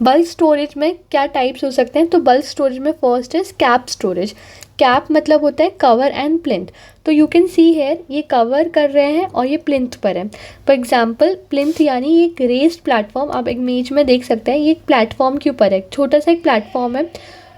bulk storage में क्या टाइप्स हो सकते हैं? तो बल्क स्टोरेज में first is cap storage. Cap मतलब होता है कवर एंड प्लिंथ। तो यू कैन सी हेयर, ये कवर कर रहे हैं और ये प्लिंथ पर है। फॉर एग्जाम्पल प्लिंथ यानी एक रेस्ड प्लेटफॉर्म, आप इमेज में देख सकते हैं, ये एक प्लेटफॉर्म के ऊपर है, छोटा सा एक प्लेटफॉर्म है।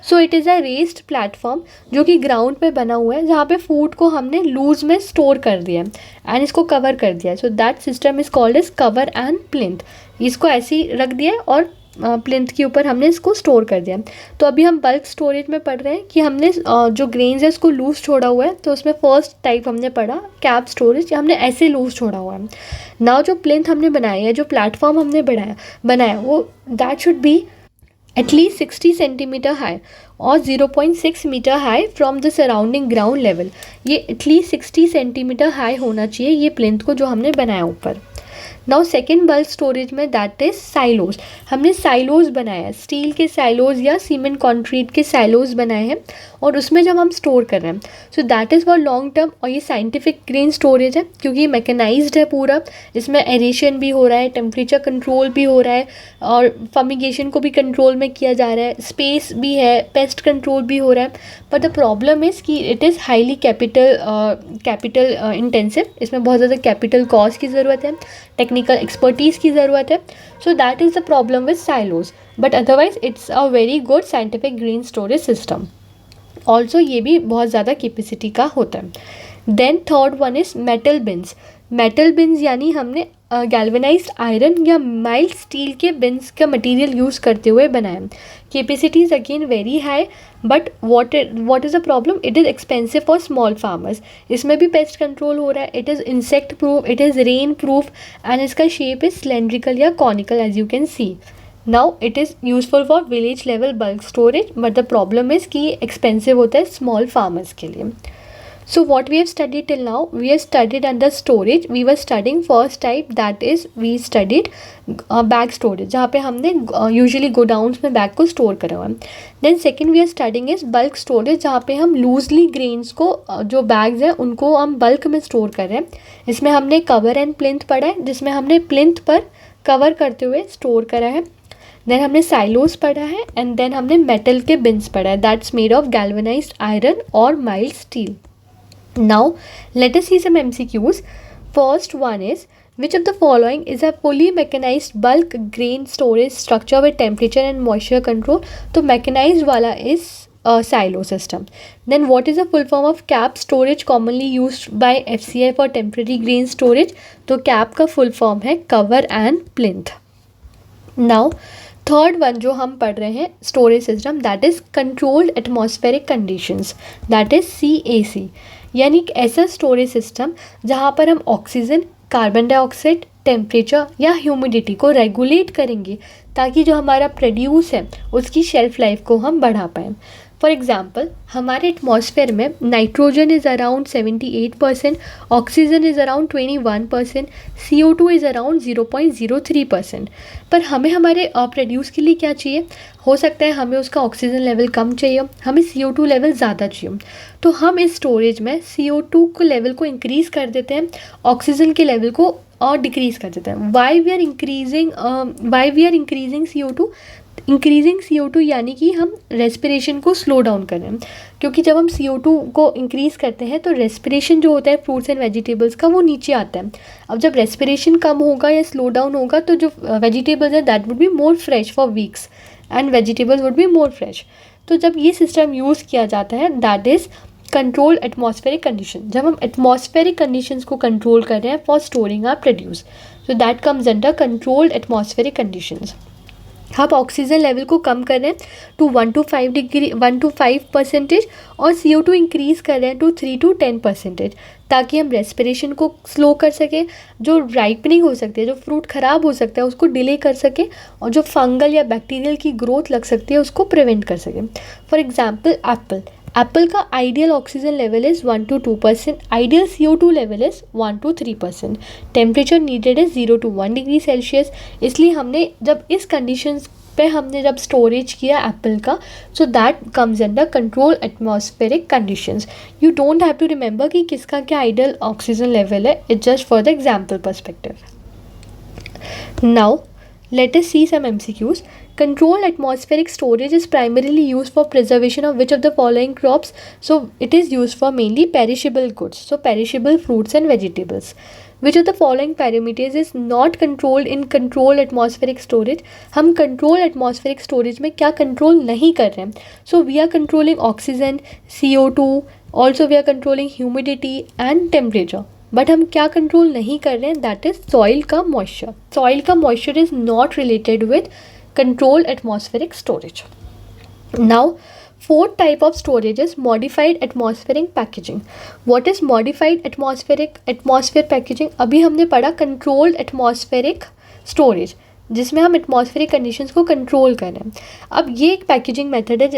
So it is a raised platform जो कि ग्राउंड पे बना हुआ है, जहाँ पे फूड को हमने लूज में स्टोर कर दिया है एंड इसको कवर कर दिया है। So that system is called as cover and plinth. इसको ऐसे ही रख दिया है और प्लिंथ के ऊपर हमने इसको स्टोर कर दिया। तो अभी हम बल्क स्टोरेज में पढ़ रहे हैं कि हमने जो ग्रेन्स है उसको लूज छोड़ा हुआ है, तो उसमें फर्स्ट टाइप हमने पढ़ा कैप स्टोरेज, हमने ऐसे लूज छोड़ा हुआ है। नाउ जो प्लिंथ हमने बनाया है, जो प्लेटफॉर्म हमने बनाया वो that should be at least 60 centimetre high और 0.6 metre high from the surrounding ground level. ये एटलीस्ट 60 सेंटीमीटर हाई होना चाहिए ये प्लिंथ को जो हमने बनाया ऊपर। नाउ सेकेंड बल्क स्टोरेज में दैट इज साइलोज। हमने साइलोज बनाया है, स्टील के साइलोज या सीमेंट कंक्रीट के साइलोज बनाए हैं और उसमें जब हम स्टोर कर रहे हैं, so that is for long term. और ये साइंटिफिक ग्रेन स्टोरेज है क्योंकि मैकेनाइज्ड है पूरा, इसमें एरेशन भी हो रहा है, टेम्परेचर कंट्रोल भी हो रहा है और फमिगेशन को भी कंट्रोल में किया जा रहा है, स्पेस भी है, पेस्ट कंट्रोल भी हो रहा है। बट द प्रॉब्लम इज़ कि it is highly capital intensive, इसमें बहुत ज़्यादा कैपिटल कॉस्ट की ज़रूरत है, टेक्निकल एक्सपर्टीज़ की ज़रूरत है। So that is the problem with silos, but otherwise it's a very good scientific grain storage system. Also ये भी बहुत ज़्यादा कैपेसिटी का होता है। Then third one is metal bins. Metal bins यानी हमने गैल्वेनाइज्ड आयरन या माइल्ड स्टील के बिन्स का मटेरियल यूज़ करते हुए बनाया। Capacity is again very high, but what is the problem? It is expensive for small farmers. इसमें भी पेस्ट कंट्रोल हो रहा है, it is insect proof, it is rain proof and इसका शेप इज़ सिलेंड्रिकल या conical as you can see. Now it is useful for village level bulk storage, but the problem is कि एक्सपेंसिव होता है स्मॉल फार्मर्स के लिए। So what we have studied till now, we have studied under storage. We were studying first type, that is we studied bag storage, जहाँ पे हमने usually godowns में बैग को स्टोर करा हुआ है। Then second we are studying is bulk storage, जहाँ पे हम loosely grains को जो bags हैं उनको हम bulk में स्टोर कर रहे हैं। इसमें हमने cover and plinth पढ़ा है, जिसमें हमने plinth पर cover करते हुए स्टोर करा है। देन हमने साइलोस पढ़ा है एंड देन हमने मेटल के बिन्स पढ़ा है, that's made of galvanised iron और mild steel. Now let us see some MCQs. First one is, which of the following is a fully mechanized bulk grain storage structure with temperature and moisture control? तो mechanized वाला is a silo system. Then what is the full form of cap storage commonly used by FCI for temporary grain storage? तो cap का full form है cover and plinth. Now third one जो हम पढ़ रहे हैं storage system, that is controlled atmospheric conditions, that is CAC, यानी एक ऐसा स्टोरेज सिस्टम जहाँ पर हम ऑक्सीजन, कार्बन डाइऑक्साइड, टेम्परेचर या ह्यूमिडिटी को रेगुलेट करेंगे ताकि जो हमारा प्रोड्यूस है उसकी शेल्फ लाइफ को हम बढ़ा पाएँ। फॉर एग्जाम्पल हमारे एटमॉस्फेयर में nitrogen is around 78%, oxygen is around 21%, CO2 is around 0.03%। पर हमें हमारे प्रोड्यूस के लिए क्या चाहिए? हो सकता है हमें उसका ऑक्सीजन लेवल कम चाहिए, हमें CO2 लेवल ज़्यादा चाहिए, तो हम इस स्टोरेज में CO2 को लेवल को इंक्रीज़ कर देते हैं, ऑक्सीजन के लेवल को और डिक्रीज़ कर देते हैं। Why we are increasing CO2? Increasing CO2 यानी कि हम रेस्पिरेशन को स्लो डाउन कर रहे हैं, क्योंकि जब हम CO2 को इंक्रीज़ करते हैं तो रेस्पिरेशन जो होता है फ्रूट्स एंड वेजिटेबल्स का वो नीचे आता है। अब जब रेस्पिरेशन कम होगा या स्लो डाउन होगा तो जो वेजिटेबल्स हैं that would be more fresh for weeks and vegetables would be more fresh. तो जब ये सिस्टम यूज़ किया जाता है that is control atmospheric condition. जब हम एटमॉस्फेरिक कंडीशंस को कंट्रोल कर रहे हैं for storing our produce, so that comes under controlled atmospheric conditions. आप ऑक्सीजन लेवल को कम कर रहे हैं टू 1 to 5% और CO2 इंक्रीज़ कर रहे हैं टू 3 to 10%, ताकि हम रेस्पिरेशन को स्लो कर सकें, जो राइपनिंग हो सकती है, जो फ्रूट ख़राब हो सकता है उसको डिले कर सकें, और जो फंगल या बैक्टीरियल की ग्रोथ लग सकती है उसको प्रिवेंट कर सकें। फॉर एग्जाम्पल एप्पल का ideal oxygen level is 1 to 2%, ideal CO2 level is 1 to 3%, temperature needed is 0 to 1 degree Celsius. इसलिए हमने जब इस कंडीशंस पे हमने जब स्टोरेज किया एप्पल का, so that comes under control atmospheric conditions. You don't have to remember कि किसका क्या आइडियल ऑक्सीजन लेवल है, it's just for the example perspective. Now let us see some MCQs. Controlled atmospheric storage is primarily used for preservation of which of the following crops? So it is used for mainly perishable goods, so perishable fruits and vegetables. Which of the following parameters is not controlled in controlled atmospheric storage? हम controlled atmospheric storage में क्या control नहीं कर रहे हैं? So we are controlling oxygen, CO2, also we are controlling humidity and temperature. But हम क्या कंट्रोल नहीं कर रहे हैं? दैट इज़ सॉइल का मॉइस्चर। सॉइल का moisture is not related with control atmospheric storage. Now fourth type of storage is modified atmospheric packaging. What is modified atmosphere packaging? अभी हमने पढ़ा कंट्रोल्ड एटमॉस्फेरिक स्टोरेज, जिसमें हम एटमॉस्फेरिक कंडीशंस को कंट्रोल कर रहे हैं। अब ये एक पैकेजिंग मेथड है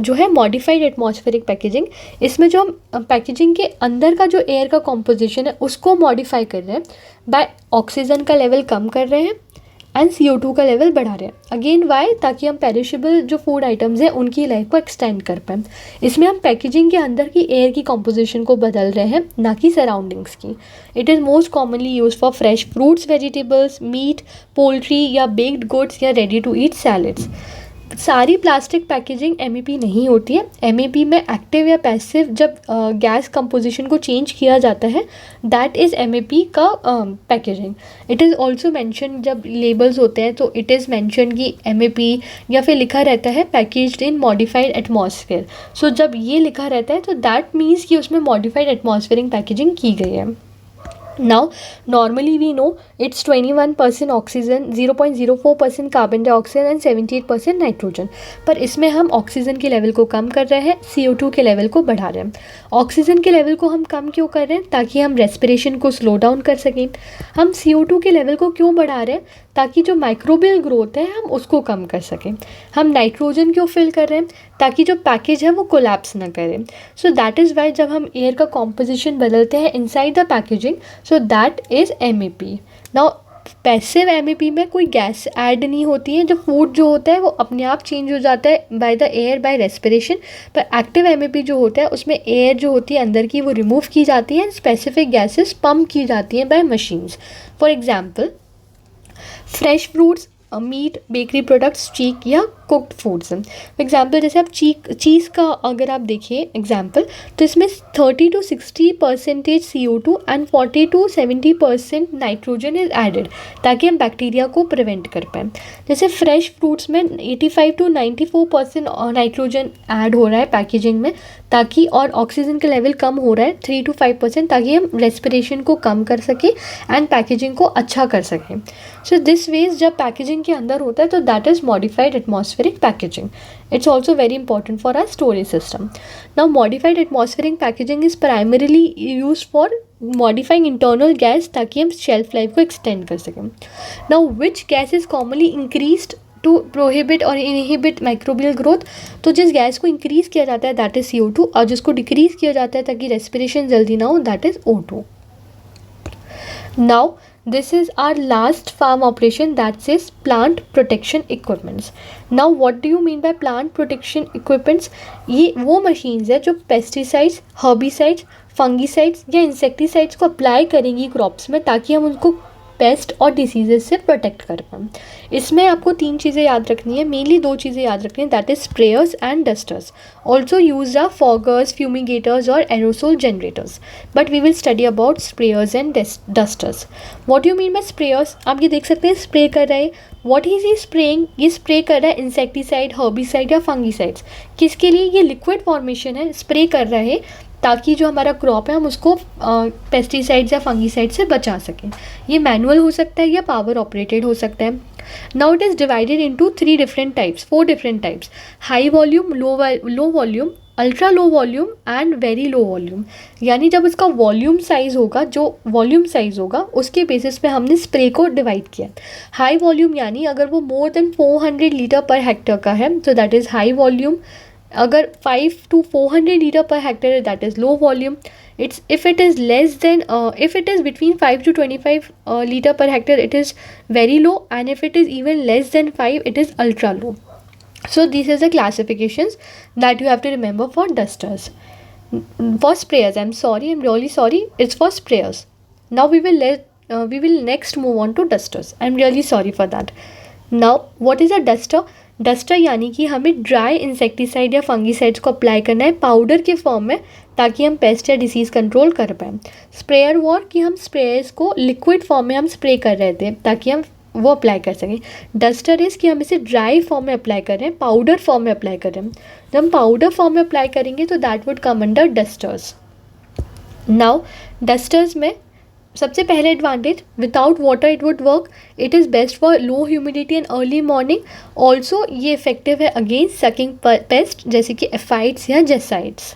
जो है मॉडिफाइड एटमॉस्फेरिक पैकेजिंग। इसमें जो हम पैकेजिंग के अंदर का जो एयर का कॉम्पोजिशन है उसको मॉडिफाई कर रहे हैं, बाय ऑक्सीजन का लेवल कम कर रहे हैं एंड CO2 का लेवल बढ़ा रहे हैं। Again why? ताकि हम पेरिशेबल जो फूड आइटम्स हैं उनकी लाइफ को एक्सटेंड कर पाएँ। इसमें हम पैकेजिंग के अंदर की एयर की कॉम्पोजिशन को बदल रहे हैं, ना कि सराउंडिंग्स की। It is most commonly use for fresh fruits, vegetables, meat, poultry या बेक्ड गुड्स या रेडी टू ईट सैलड्स। सारी प्लास्टिक पैकेजिंग MEP नहीं होती है। MEP में एक्टिव या पैसिव जब गैस कंपोजिशन को चेंज किया जाता है दैट इज़ MEP का packaging. It is also mention, जब लेबल्स होते हैं तो इट इज़ मैंशन कि MEP या फिर लिखा रहता है पैकेज्ड इन मॉडिफाइड एटमॉस्फेयर। सो जब ये लिखा रहता है तो दैट मीन्स कि उसमें मॉडिफाइड एटमॉस्फेरिक पैकेजिंग की गई है। Now, normally we know it's 21% oxygen, 0.04% carbon dioxide and 78% nitrogen. पर इसमें हम ऑक्सीजन के लेवल को कम कर रहे हैं, CO2 के लेवल को बढ़ा रहे हैं। ऑक्सीजन के लेवल को हम कम क्यों कर रहे हैं? ताकि हम रेस्पिरेशन को स्लो डाउन कर सकें। हम CO2 के लेवल को क्यों बढ़ा रहे हैं? ताकि जो माइक्रोबियल ग्रोथ है हम उसको कम कर सकें। हम नाइट्रोजन क्यों फिल कर रहे हैं? ताकि जो पैकेज है वो कोलैप्स ना करे। सो दैट इज़ वाई जब हम एयर का कॉम्पोजिशन बदलते हैं inside the packaging, so that is MEP। Now passive MEP में कोई गैस ऐड नहीं होती है। जो फूड जो होता है वो अपने आप चेंज हो जाता है by the air, by respiration. पर एक्टिव MEP जो होता है उसमें एयर जो होती है अंदर की वो रिमूव की जाती है एंड स्पेसिफिक गैसेस पम्प की जाती हैं by machines. For example fresh fruits, meat, bakery products, चीक या कुक्ड फूड्स। फॉर एग्जाम्पल जैसे आप चीज़ का अगर आप देखिए एग्जाम्पल, तो इसमें 30 to 60% CO2 and 40 to 70% nitrogen is added, ताकि हम बैक्टीरिया को प्रिवेंट कर पाएँ। जैसे फ्रेश फ्रूट्स में 85 to 94% नाइट्रोजन ऐड हो रहा है पैकेजिंग में, ताकि और ऑक्सीजन का लेवल कम हो रहा है 3 to 5%, ताकि हम रेस्पिरेशन को कम कर सकें एंड पैकेजिंग को अच्छा कर सकें। सो दिस वेज जब पैकेजिंग के अंदर होता है तो that is modified atmospheric packaging. It's also very important for our storage system. Now, modified atmospheric packaging is primarily used for modifying internal gas ताकि हम shelf life को extend कर सकें. Now, which gas is commonly increased to prohibit और इनहिबिट माइक्रोबियल ग्रोथ। तो जिस गैस को इंक्रीज़ किया जाता है दैट इज़ CO2, और जिसको डिक्रीज़ किया जाता है ताकि रेस्पिरेशन जल्दी ना हो that is O2। Now this is our last farm operation, that says plant protection equipments. Now what do you mean by plant protection equipments? ये वो machines है जो pesticides, herbicides, fungicides या insecticides को अप्लाई करेंगी क्रॉप्स में ताकि हम उनको पेस्ट और डिसीजेज से प्रोटेक्ट कर पाएँ। इसमें आपको 3 चीज़ें याद रखनी है, मेनली 2 चीज़ें याद रखनी है, that is sprayers and dusters. Also use are foggers, fumigators और aerosol generators, but we will study about sprayers and dusters. What you mean by sprayers? आप ये देख सकते हैं स्प्रे कर रहे हैं। What is he spraying? ये स्प्रे कर रहा है इंसेक्टिसाइड, हर्बिसाइड या फंगिसाइड्स। किसके लिए? ये लिक्विड फॉर्मेशन है, स्प्रे कर रहा है ताकि जो हमारा क्रॉप है हम उसको पेस्टिसाइड्स या फंगिसाइड से बचा सकें। ये मैनुअल हो सकता है या पावर ऑपरेटेड हो सकता है। Now it is divided into 4 different types, high volume, low volume, ultra low volume and very low volume. यानी जब इसका वॉल्यूम साइज़ होगा उसके बेसिस पे हमने स्प्रे को डिवाइड किया। हाई वॉल्यूम यानी अगर वो more than 400 litre per hectare का है तो दैट इज़ हाई वॉल्यूम। अगर 5 to 400 लीटर पर हेक्टर है that is low volume. if it is between 5 to 25 liter per hectare it is very low, and if it is even less than 5 it is ultra low. So these are the classifications that you have to remember for dusters. For sprayers, I'm really sorry, it's for sprayers. Now we will next move on to dusters. I'm really sorry for that. Now what is a duster? Duster यानी कि हमें ड्राई इंसेक्टिसाइड या फंगिसाइड्स को अप्लाई करना है पाउडर के फॉर्म में ताकि हम पेस्ट या डिसीज़ कंट्रोल कर पाएँ। स्प्रेयर वॉर कि हम स्प्रेयर्स को लिक्विड फॉर्म में हम स्प्रे कर रहे थे ताकि हम वो अप्लाई कर सकें। डस्टर इज़ कि हम इसे ड्राई फॉर्म में अप्लाई कर रहे हैं, पाउडर फॉर्म में अप्लाई कर रहे हैं। जब हम पाउडर फॉर्म में अप्लाई करेंगे तो that would come under dusters. Now dusters में सबसे पहले advantage, without water it would work, it is best for low humidity and early morning. Also ये इफेक्टिव है अगेंस्ट सकिंग पेस्ट जैसे कि एफाइड्स या jassids.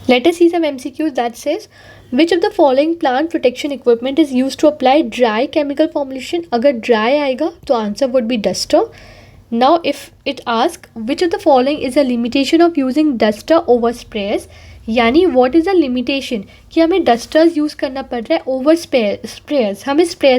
Let us see some MCQs that says which of the following plant protection equipment is use to apply dry chemical formulation. अगर ड्राई आएगा तो answer would be duster. Now if it ask which of the following is a limitation of using duster over sprayers, यानी व्हाट इज़ द लिमिटेशन कि हमें डस्टर्स यूज़ करना पड़ रहा है ओवर स्प्रेयर्स।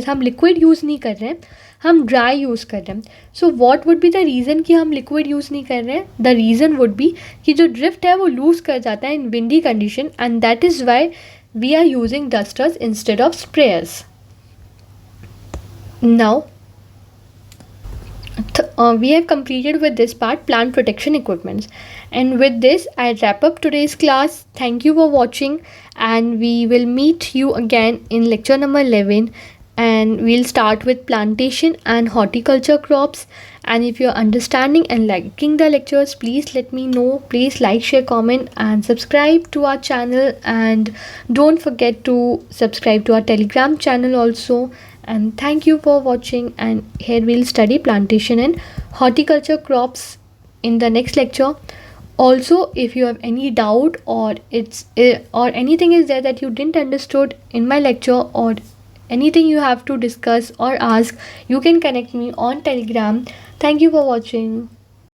हम लिक्विड यूज़ नहीं कर रहे हैं, हम ड्राई यूज़ कर रहे हैं। So what would be the reason कि हम लिक्विड यूज़ नहीं कर रहे हैं? द रीज़न वुड बी कि जो ड्रिफ्ट है वो लूज़ कर जाता है in windy condition, and that is why we are using dusters instead of sprayers. Now we have completed with this part plant protection equipments, and with this I wrap up today's class. Thank you for watching, and we will meet you again in lecture number 11, and we'll start with plantation and horticulture crops. And if you're understanding and liking the lectures, please let me know. Please like, share, comment and subscribe to our channel, and don't forget to subscribe to our Telegram channel also. And thank you for watching, and here we'll study plantation and horticulture crops in the next lecture. Also, if you have any doubt or anything is there that you didn't understood in my lecture, or anything you have to discuss or ask, you can connect me on Telegram. Thank you for watching.